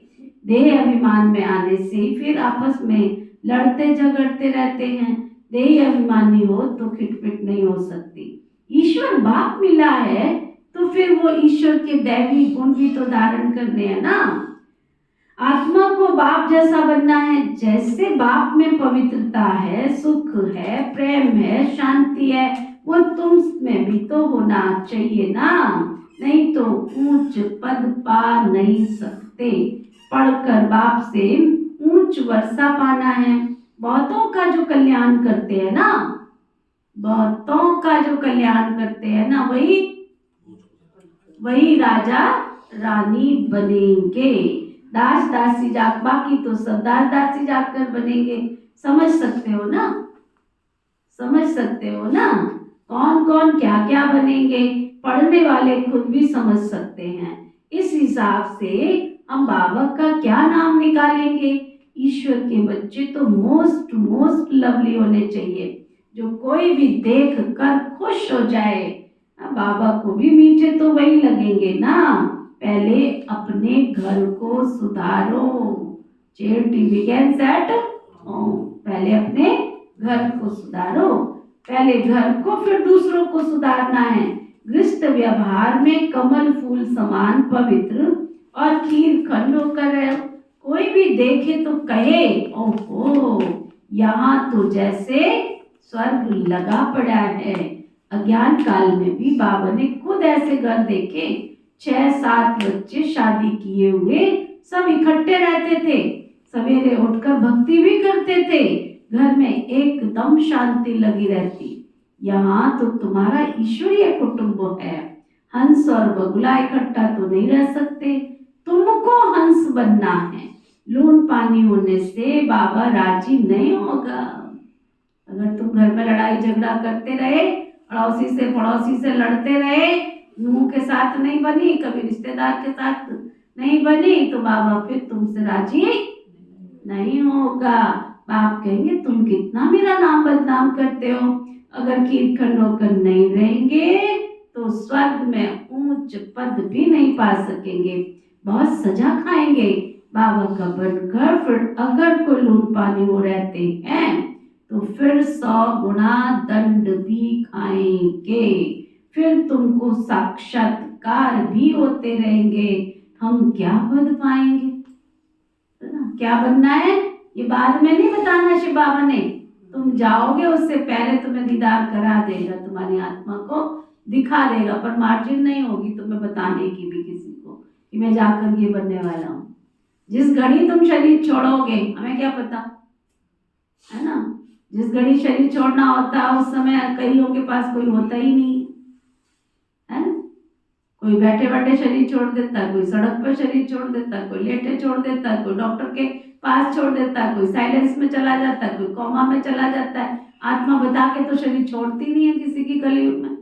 देह अभिमान में आने से फिर आपस में लड़ते झगड़ते रहते हैं। देह अभिमानी हो तो खिटपिट नहीं हो सकती। ईश्वर बाप मिला है तो फिर वो ईश्वर के दैवी गुण भी तो धारण करने हैं ना। आत्मा को बाप जैसा बनना है। जैसे बाप में पवित्रता है, सुख है, प्रेम है, शांति है, वो तुम में भी तो होना चाहिए ना, नहीं तो ऊंच पद पा नहीं सकते। पढ़कर बाप से ऊंच वर्षा पाना है। बहुतों का जो कल्याण करते हैं ना, बहुतों का जो कल्याण करते हैं ना, वही राजा रानी बनेंगे। दास दासी जाग, बाकी तो सब दास दासी जाकर बनेंगे। समझ सकते हो ना, समझ सकते हो ना कौन कौन क्या क्या बनेंगे। पढ़ने वाले खुद भी समझ सकते हैं। इस हिसाब से हम बाबा का क्या नाम निकालेंगे। ईश्वर के बच्चे तो मोस्ट मोस्ट लवली होने चाहिए, जो कोई भी देख कर खुश हो जाए। बाबा को भी मीठे तो वही लगेंगे ना। पहले अपने घर को सुधारो। Charity begins at home. पहले अपने घर को सुधारो, पहले घर को फिर दूसरों को सुधारना है। गृहस्थ व्यवहार में कमल फूल समान पवित्र और खीरखंड होकर रहो। कोई भी देखे तो कहे ओहो, यहाँ तो जैसे स्वर्ग लगा पड़ा है। अज्ञान काल में भी बाबा ने खुद ऐसे घर देखे। 6-7 बच्चे शादी किए हुए सब इकट्ठे रहते थे, सवेरे उठकर भक्ति भी करते थे, घर में एकदम शांति लगी रहती। यहाँ तो तुम्हारा ईश्वरीय कुटुंब है, हंस और बगुला इकट्ठा तो नहीं रह सकते, तुमको हंस बनना है। लून पानी होने से बाबा राजी नहीं होगा। अगर तुम घर में लड़ाई झगड़ा करते रहे, पड़ोसी से लड़ते रहे, मुंह के साथ नहीं बनी, कभी रिश्तेदार के साथ नहीं बनी, तो बाबा फिर तुमसे राजी नहीं होगा। बाप कहेंगे तुम कितना मेरा नाम बदनाम करते हो, अगर कीर्तन होकर नहीं रहेंगे तो स्वर्ग में ऊंच पद भी नहीं पा सकेंगे, बहुत सजा खाएंगे। बाबा का बनकर फिर अगर कोई लूट पानी हो रहते हैं तो फिर 100 गुना दंड भी खाएंगे, फिर तुमको साक्षात्कार भी होते रहेंगे। हम क्या बन पाएंगे, है ना? क्या बनना है ये बाद में नहीं बताना शिव बाबा ने, तुम जाओगे उससे पहले तुम्हें दीदार करा देगा, तुम्हारी आत्मा को दिखा देगा, पर मार्जिन नहीं होगी तुम्हें बताने की भी किसी को कि मैं जाकर ये बनने वाला हूँ। जिस घड़ी तुम शरीर छोड़ोगे हमें क्या पता, है ना? जिस घड़ी शरीर छोड़ना होता है उस समय कईयों के पास कोई होता ही नहीं है ना? कोई बैठे बैठे शरीर छोड़ देता है, कोई सड़क पर शरीर छोड़ देता है, कोई लेटे छोड़ देता है, कोई डॉक्टर के पास छोड़ देता है, कोई साइलेंस में चला जाता है, कोई कोमा में चला जाता है। आत्मा बता के तो शरीर छोड़ती नहीं है किसी की कलयुग में,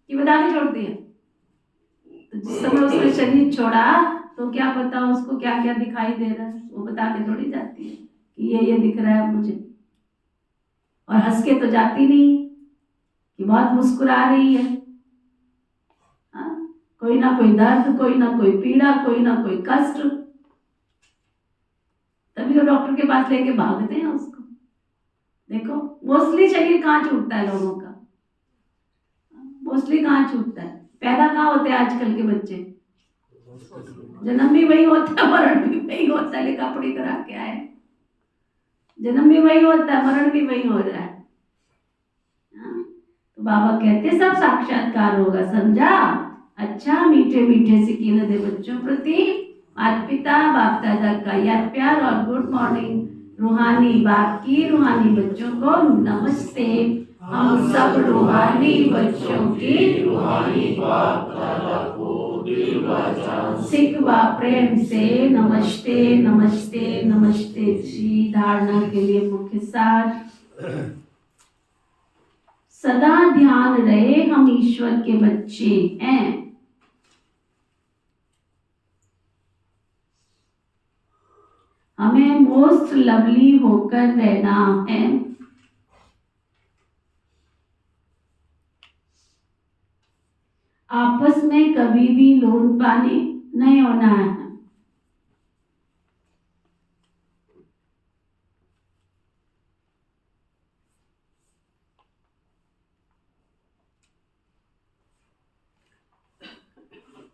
कि बता के छोड़ती है। तो जिस समय उसने शरीर छोड़ा तो क्या पता उसको क्या क्या दिखाई दे रहा है, वो बता के थोड़ी जाती है कि ये दिख रहा है मुझे, और हंस के तो जाती नहीं कि बहुत मुस्कुरा रही है। कोई ना कोई दर्द, कोई ना कोई पीड़ा, कोई ना कोई कष्ट, तभी तो डॉक्टर के पास लेके भागते हैं उसको। देखो मोस्टली शरीर कहाँ छूटता है लोगों का, मोस्टली कहाँ छूटता है, पैदा कहाँ होते हैं आजकल के बच्चे, जन्म भी वही होता है, मरण भी वही होता है, लिखा पढ़ी करा के आए, जन्म भी वही होता है, मरण भी वही हो रहा है। तो बाबा कहते सब साक्षात्कार होगा, समझा? अच्छा, मीठे मीठे से कीनदे बच्चों प्रति माता पिता बाप दादा का याद प्यार और गुड मॉर्निंग। रूहानी बाप की रूहानी बच्चों को नमस्ते। हम सब रूहानी बच्चों की रूहानी बाप दादा को सिखवा प्रेम से नमस्ते नमस्ते नमस्ते जी। धारणा के लिए मुख्य सार, सदा ध्यान रहे हम ईश्वर के बच्चे हैं। हमें मोस्ट लवली होकर रहना है। आपस में कभी भी लोन पानी नहीं होना है।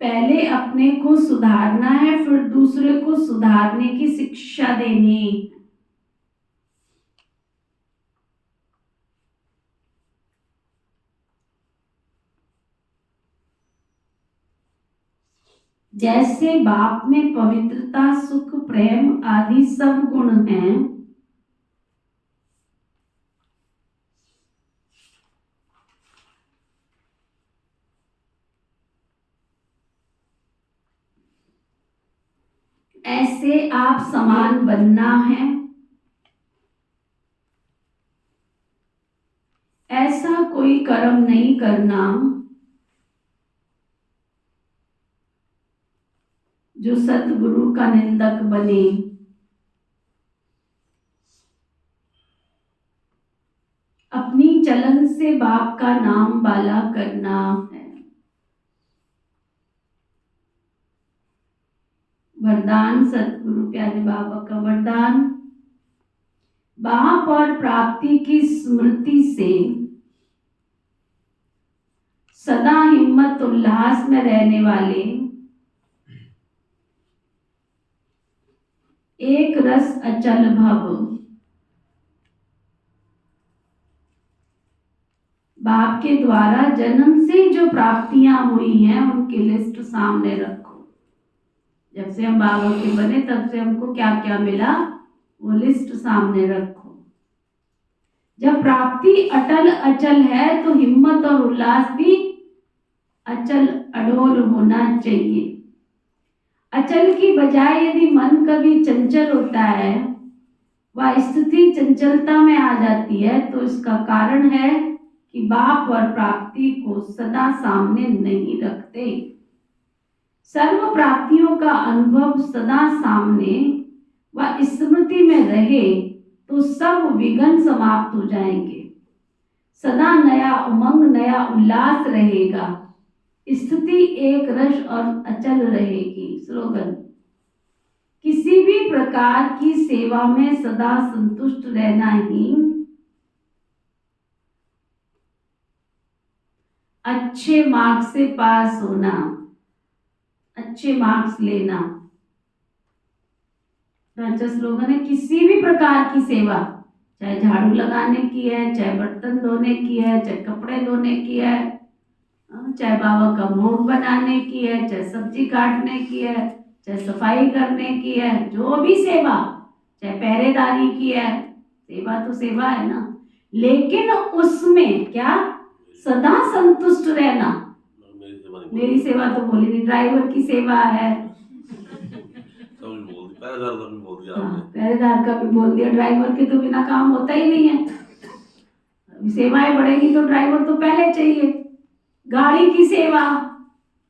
पहले अपने को सुधारना है, फिर दूसरे को सुधारने की शिक्षा देनी। जैसे बाप में पवित्रता, सुख, प्रेम आदि सब गुण हैं, ऐसे आप समान बनना है। ऐसा कोई कर्म नहीं करना जो सतगुरु का निंदक बने। अपनी चलन से बाप का नाम बाला करना है। वरदान सतगुरु प्यारे बाबा का वरदान, बाप और प्राप्ति की स्मृति से सदा हिम्मत उल्लास में रहने वाले, एक रस अचल भव, बाप के द्वारा जन्म से जो प्राप्तियां हुई हैं उनकी लिस्ट सामने रखो। जब से हम बाबा के बने तब से हमको क्या क्या मिला वो लिस्ट सामने रखो। जब प्राप्ति अटल अचल है तो हिम्मत और उल्लास भी अचल अडोल होना चाहिए। अचल की बजाय यदि मन कभी चंचल होता है, वह स्थिति चंचलता में आ जाती है, तो इसका कारण है कि बाप और प्राप्ति को सदा सामने नहीं रखते। सर्व प्राप्तियों का अनुभव सदा सामने व स्मृति में रहे तो सब विघ्न समाप्त हो जाएंगे। सदा नया उमंग नया उल्लास रहेगा। स्थिति एक रस और अचल रहेगी। स्लोगन: किसी भी प्रकार की सेवा में सदा संतुष्ट रहना ही अच्छे मार्क्स से पास होना, अच्छे मार्क्स लेना। अच्छा स्लोगन है, किसी भी प्रकार की सेवा, चाहे झाड़ू लगाने की है, चाहे बर्तन धोने की है, चाहे कपड़े धोने की है, चाहे बाबा का भोग बनाने की है, चाहे सब्जी काटने की है, चाहे सफाई करने की है, जो भी सेवा, चाहे पहरेदारी की है, सेवा तो सेवा है ना। लेकिन उसमें क्या सदा संतुष्ट रहना। मेरी सेवा तो बोली नहीं, ड्राइवर की सेवा है, पहरेदार का भी बोल दिया, ड्राइवर के तो बिना काम होता ही नहीं है। सेवाएं बढ़ेगी तो ड्राइवर तो पहले चाहिए। गाड़ी की सेवा,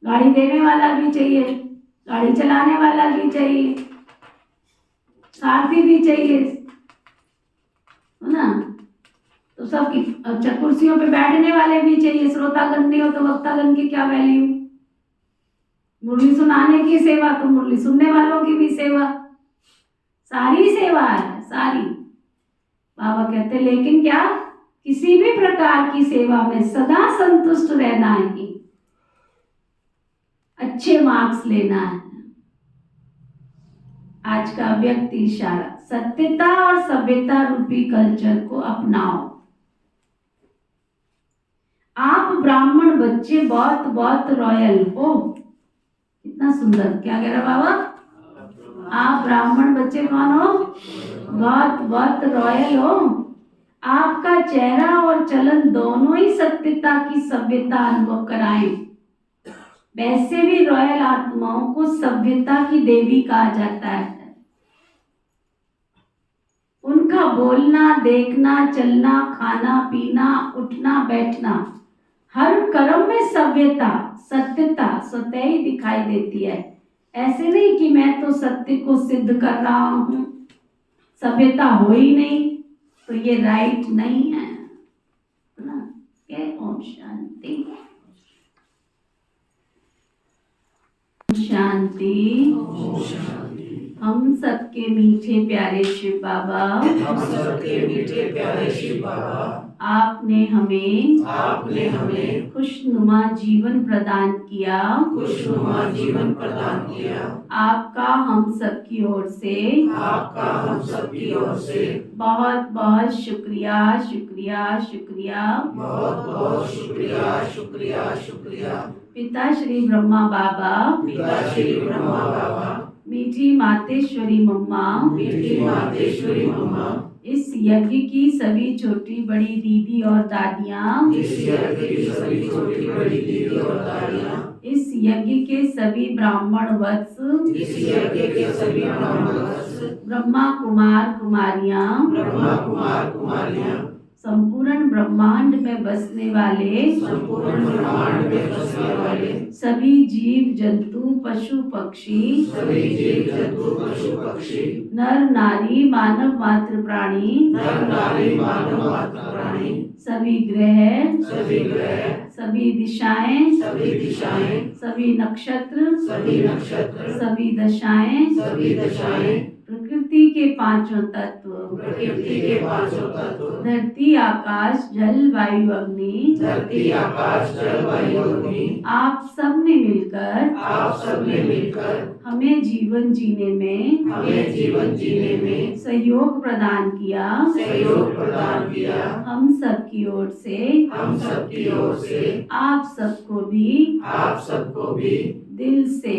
गाड़ी देने वाला भी चाहिए, गाड़ी चलाने वाला भी चाहिए, सारथी भी चाहिए, है ना। तो सबकी, अच्छा कुर्सियों पे बैठने वाले भी चाहिए। श्रोतागण नहीं हो तो वक्तागण की क्या वैल्यू। मुरली सुनाने की सेवा तो मुरली सुनने वालों की भी सेवा, सारी सेवा है सारी। बाबा कहते लेकिन क्या, किसी भी प्रकार की सेवा में सदा संतुष्ट रहना है, अच्छे मार्क्स लेना है। आज का व्यक्ति इशारा, सत्यता और सभ्यता रूपी कल्चर को अपनाओ। आप ब्राह्मण बच्चे बहुत बहुत रॉयल हो। कितना सुंदर, क्या कह रहा बाबा, आप ब्राह्मण बच्चे कौन हो, बहुत बहुत रॉयल हो। आपका चेहरा और चलन दोनों ही सत्यता की सभ्यता अनुभव कराएं। वैसे भी रॉयल आत्माओं को सभ्यता की देवी कहा जाता है। उनका बोलना, देखना, चलना, खाना पीना, उठना बैठना, हर कर्म में सभ्यता सत्यता स्वतः ही दिखाई देती है। ऐसे नहीं कि मैं तो सत्य को सिद्ध कर रहा हूं, सभ्यता हो ही नहीं, तो ये राइट नहीं है ना। ओम शांति शांति। हम सबके मीठे प्यारे शिव बाबा, हम सबके मीठे प्यारे शिव बाबा, आपने हमें खुशनुमा जीवन प्रदान किया, खुशनुमा जीवन प्रदान किया। आपका हम सब की ओर से, आपका हम सब की ओर से बहुत बहुत शुक्रिया शुक्रिया शुक्रिया। बहुत बहुत शुक्रिया शुक्रिया शुक्रिया। पिता श्री ब्रह्मा बाबा, पिता श्री ब्रह्मा बाबा, मीठी मातेश्वरी मम्मा, मीठी मातेश्वरी मम्मा, इस यज्ञ की सभी छोटी बड़ी दीदी और दादियाँ, इस यज्ञ की सभी छोटी बड़ी दीदी और दादियाँ, इस यज्ञ के सभी ब्राह्मण वत्स, इस यज्ञ के सभी ब्राह्मण वत्स, ब्रह्मा कुमार कुमारियाँ, ब्रह्मा कुमार कुमारियाँ, संपूर्ण ब्रह्मांड में बसने वाले, संपूर्ण ब्रह्मांड में बसने वाले सभी जीव जंतु पशु पक्षी, सभी जीव जंतु पशु पक्षी, नर नारी मानव मात्र प्राणी, नर नारी मानव मात्र प्राणी, सभी ग्रह, सभी ग्रह, सभी दिशाएं, सभी दिशाएं, सभी नक्षत्र, सभी नक्षत्र, सभी दशाएं, सभी दशाएं, प्रकृति के पांचों तत्व, प्रकृति के पांचों तत्व, धरती आकाश जल वायु अग्नि, धरती आकाश जल वायु अग्नि, आप सब ने मिलकर, आप सब ने मिलकर हमें जीवन जीने में, हमें जीवन जीने में सहयोग प्रदान किया। सहयोग प्रदान किया। हम सब की ओर से, हम सब की ओर से आप सबको भी आप सबको भी दिल से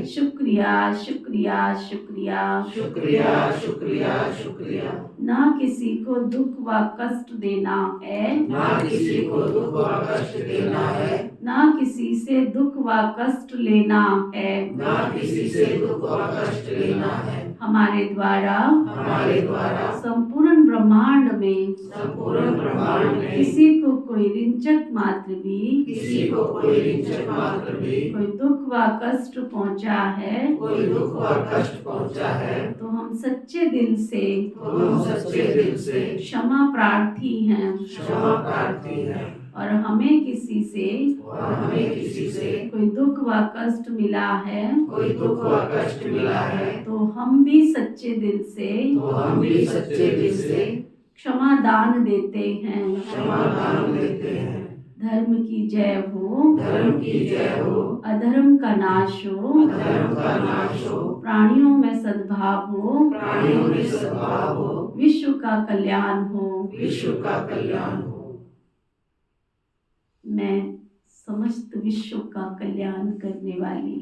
शुक्रिया शुक्रिया शुक्रिया शुक्रिया शुक्रिया शुक्रिया। ना किसी को दुख व कष्ट देना है, ना किसी को दुख व कष्ट देना है, ना किसी से दुख व कष्ट लेना है। ना किसी से दुख व कष्ट लेना है। हमारे द्वारा संपूर्ण ब्रह्मांड में किसी को कोई रिंचक मात्र भी कोई दुख व कष्ट पहुंचा है, तो हम सच्चे दिल से क्षमा प्रार्थी हैं। और हमें किसी से कोई दुख व कष्ट मिला है, तो हम भी सच्चे दिल से क्षमा दान देते हैं। धर्म की जय हो, अधर्म का नाश हो, प्राणियों में सद्भाव हो, विश्व का कल्याण हो। मैं समस्त विश्व का कल्याण करने वाली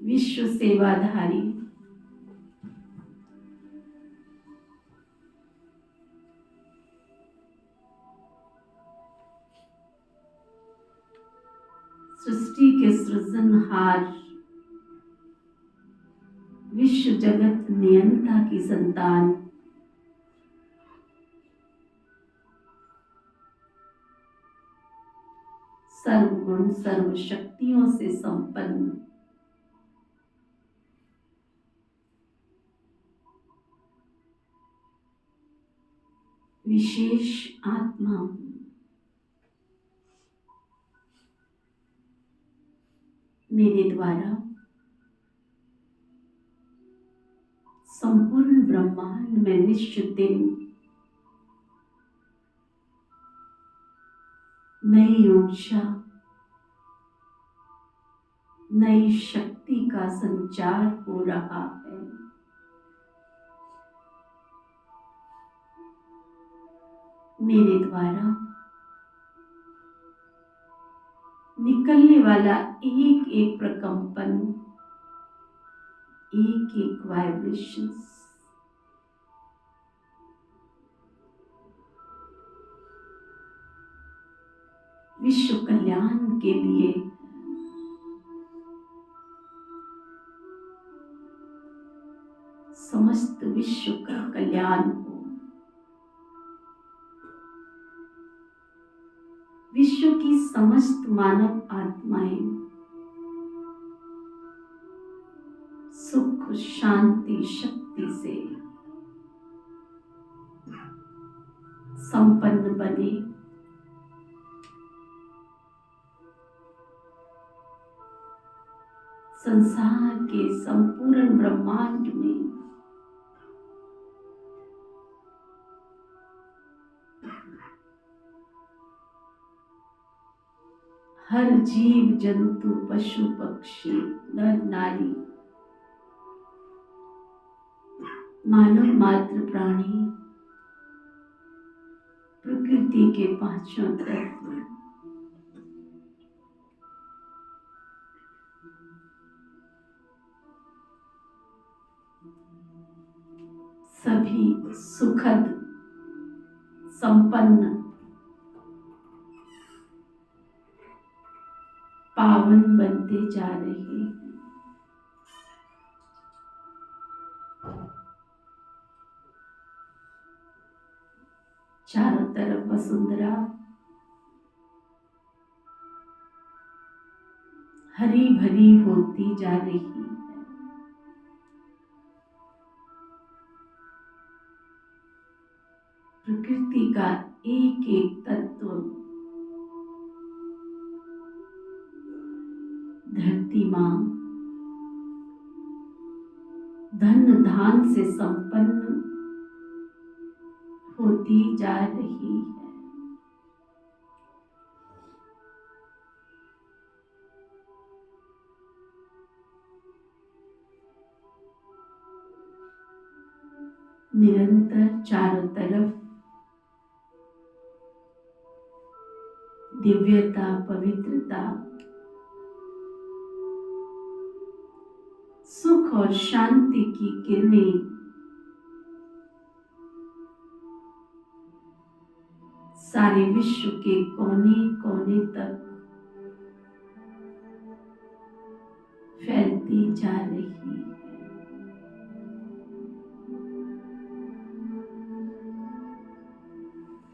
विश्व सेवाधारी सृष्टि के सृजनहार विश्व जगत नियंता की संतान सर्वगुण सर्व शक्तियों से संपन्न विशेष आत्मा हूं। मेरे द्वारा संपूर्ण ब्रह्मांड में निश्चित दिन नई ऊर्जा, नई शक्ति का संचार हो रहा है। मेरे द्वारा निकलने वाला एक एक प्रकंपन, एक एक वाइब्रेशंस विश्व कल्याण के लिए समस्त विश्व का कल्याण हो। विश्व की समस्त मानव आत्माएं सुख शांति शक्ति से संपन्न बने। संसार के संपूर्ण ब्रह्मांड में हर जीव जंतु पशु पक्षी नर नारी मानव मात्र प्राणी प्रकृति के पांचों तत्व सभी सुखद संपन्न पावन बनते जा रहे हैं। चारों तरफ वसुंधरा हरी भरी होती जा रही है। प्रकृति का एक एक तत्व धरती मां धन धान से संपन्न होती जा रही है। निरंतर चारों तरफ दिव्यता, पवित्रता, सुख और शांति की किरणें सारे विश्व के कोने कोने तक फैलती जा रही है।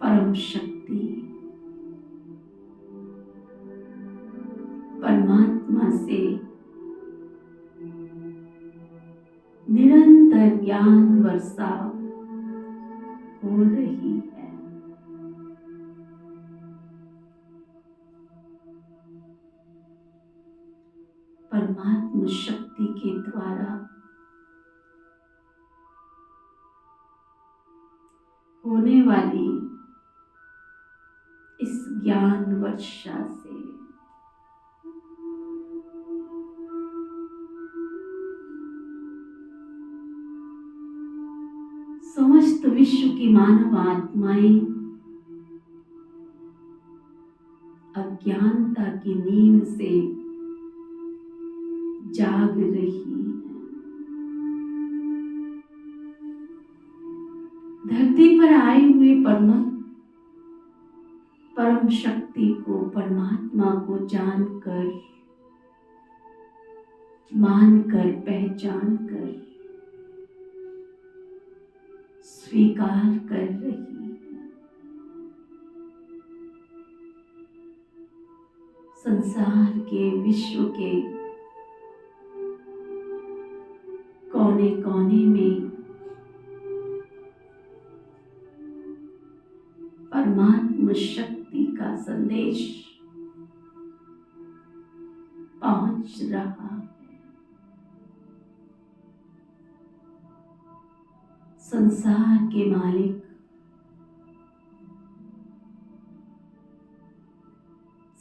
परम शक्ति परमात्मा से निरंतर ज्ञान वर्षा हो रही है। परमात्मा शक्ति के द्वारा होने वाली इस ज्ञान वर्षा से समस्त विश्व की मानव आत्माएं अज्ञानता की नींद से जाग रही है। धरती पर आए हुए परम शक्ति को, परमात्मा को जानकर, मानकर, पहचान कर स्वीकार कर रही है। संसार के, विश्व के कोने कोने में परमात्मा शक्ति का संदेश पहुंच रहा है। संसार के मालिक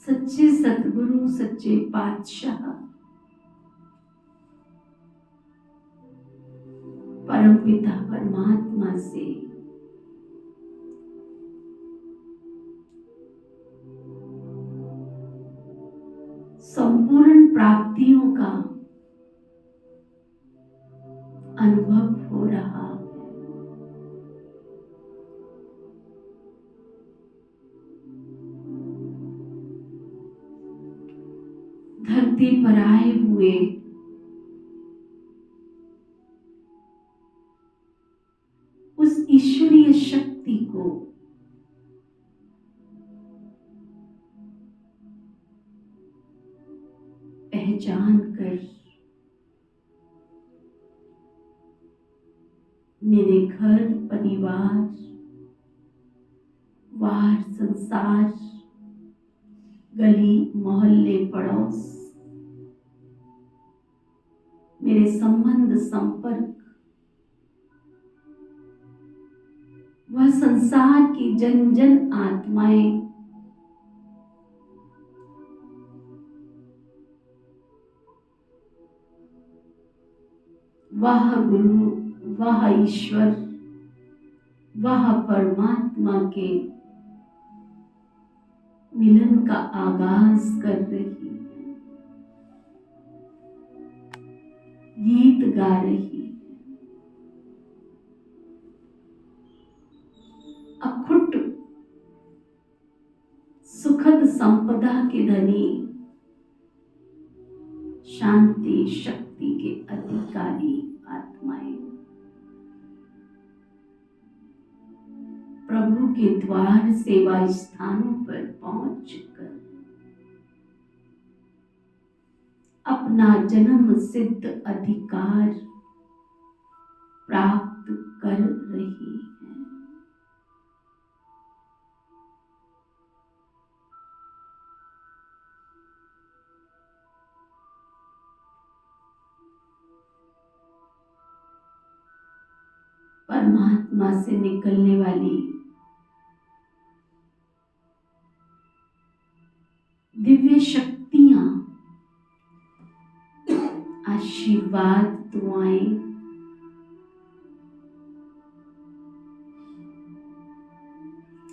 सच्चे सतगुरु, सच्चे पातशाह, परमपिता परमात्मा से संपूर्ण प्राप्तियों का अनुभव हो रहा है। धरती पर आए हुए उस ईश्वरीय शक्ति को पहचान कर मेरे घर परिवार, वार संसार, गली मोहल्ले पड़ोस, मेरे संबंध संपर्क, वह संसार की जन जन आत्माएं वह गुरु, वह ईश्वर, वह परमात्मा के मिलन का आगाज कर रही है, गीत गा रही है। अखुट सुखद संपदा के धनी, शांति शक्ति के अधिकारी आत्माएं प्रभु के द्वार सेवा स्थानों पर पहुंचकर अपना जन्म सिद्ध अधिकार प्राप्त कर रही है। परमात्मा से निकलने वाली दिव्य शक्तियां, आशीर्वाद, दुआएं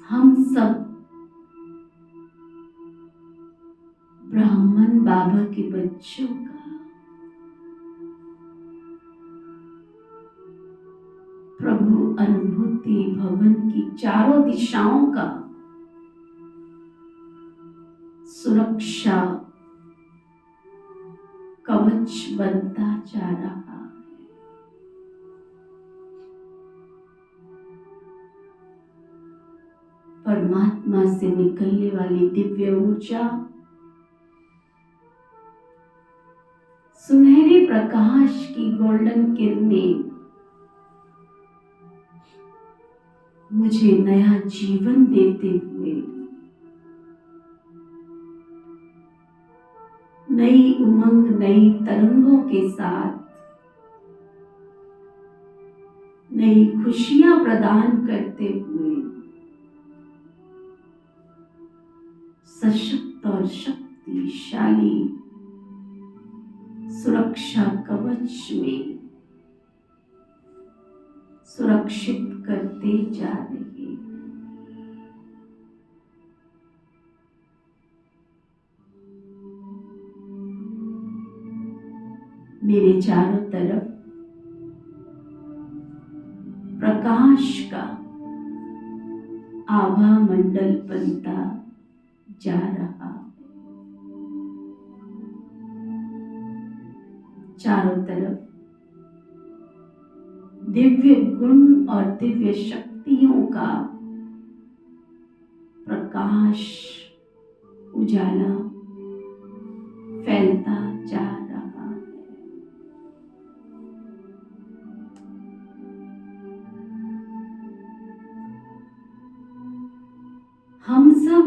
हम सब बाबा के बच्चों का, प्रभु अनुभूति भवन की चारों दिशाओं का सुरक्षा कवच बनता जा रहा है। परमात्मा से निकलने वाली दिव्य ऊर्जा सुनहरे प्रकाश की गोल्डन किरणें मुझे नया जीवन देते हुए नई उमंग, नई तरंगों के साथ नई खुशियां प्रदान करते हुए सशक्त और शक्तिशाली सुरक्षा कवच में सुरक्षित करते जा रहे हैं। मेरे चारों तरफ प्रकाश का आभा मंडल बनता जा रहा है। चारों तरफ दिव्य गुण और दिव्य शक्तियों का प्रकाश, उजाला फैलता जा रहा है। हम सब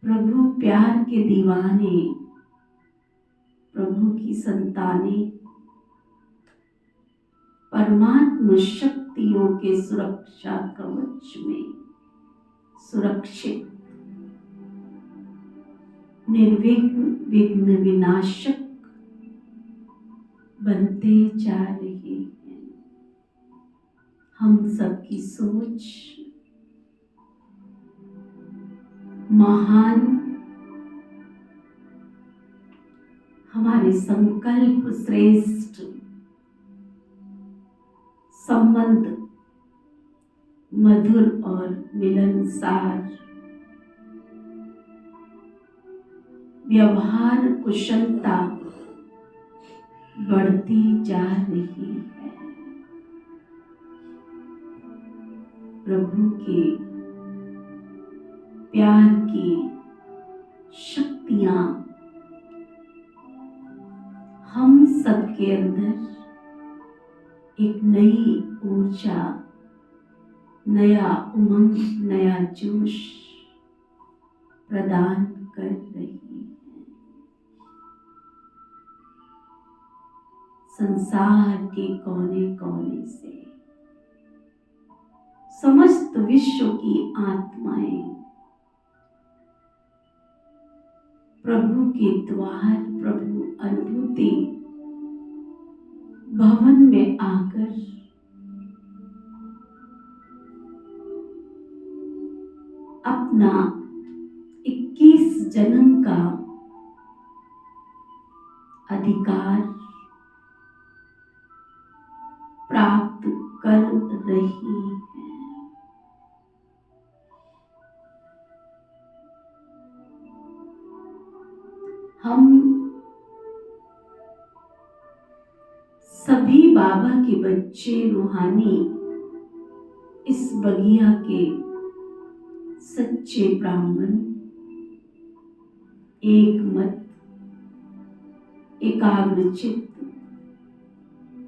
प्रभु प्यार के दीवाने, प्रभु की संतानें, परमात्म शक्तियों के सुरक्षा कवच में सुरक्षित, निर्विघ्न, विघ्न विनाशक बनते जा रहे हैं। हम सबकी सोच महान, हमारे संकल्प श्रेष्ठ, संबंध मधुर और मिलनसार, व्यवहार कुशलता बढ़ती जा रही है। प्रभु के प्यार की शक्तियां हम सबके अंदर एक नई ऊर्जा, नया उमंग, नया जोश प्रदान कर रही है। संसार के कोने कोने से समस्त विश्व की आत्माएं प्रभु के द्वार, प्रभु अनुभूति भवन में आकर अपना 21 जन्म का अधिकार प्राप्त कर रही है। हम सभी बाबा के बच्चे, रूहानी इस बगिया के सच्चे ब्राह्मण, एक मत, एकाग्रचित्त,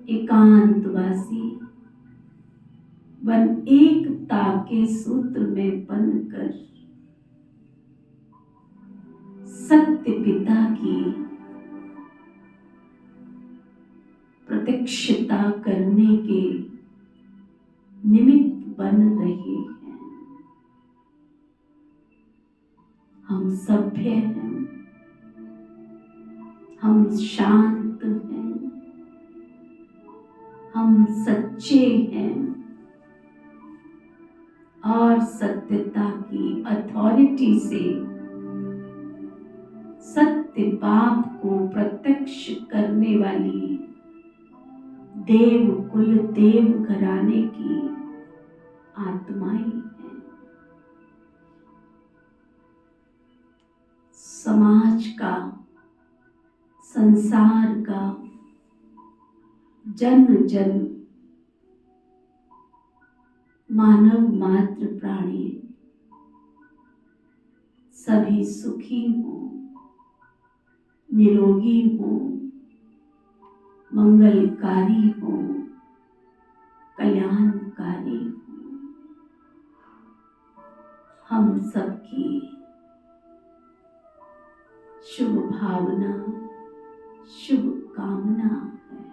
एकांतवासी वन एकता के सूत्र में बंधकर सत्य पिता की प्रत्यक्षता करने के निमित्त बन रहे हैं। हम सभ्य हैं, हम शांत हैं, हम सच्चे हैं और सत्यता की अथॉरिटी से सत्य बाप को प्रत्यक्ष करने वाली देव कुल देव घराने की आत्माएं हैं। समाज का, संसार का जन्म जन्म मानव मात्र प्राणी सभी सुखी हों, निरोगी हों, मंगलकारी हों, कल्याणकारी हों। हम सबकी शुभ भावना, शुभ कामना है।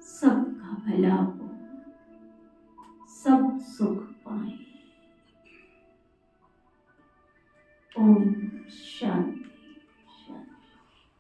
सबका भला हो, सब सुख पाए। ओम शांति।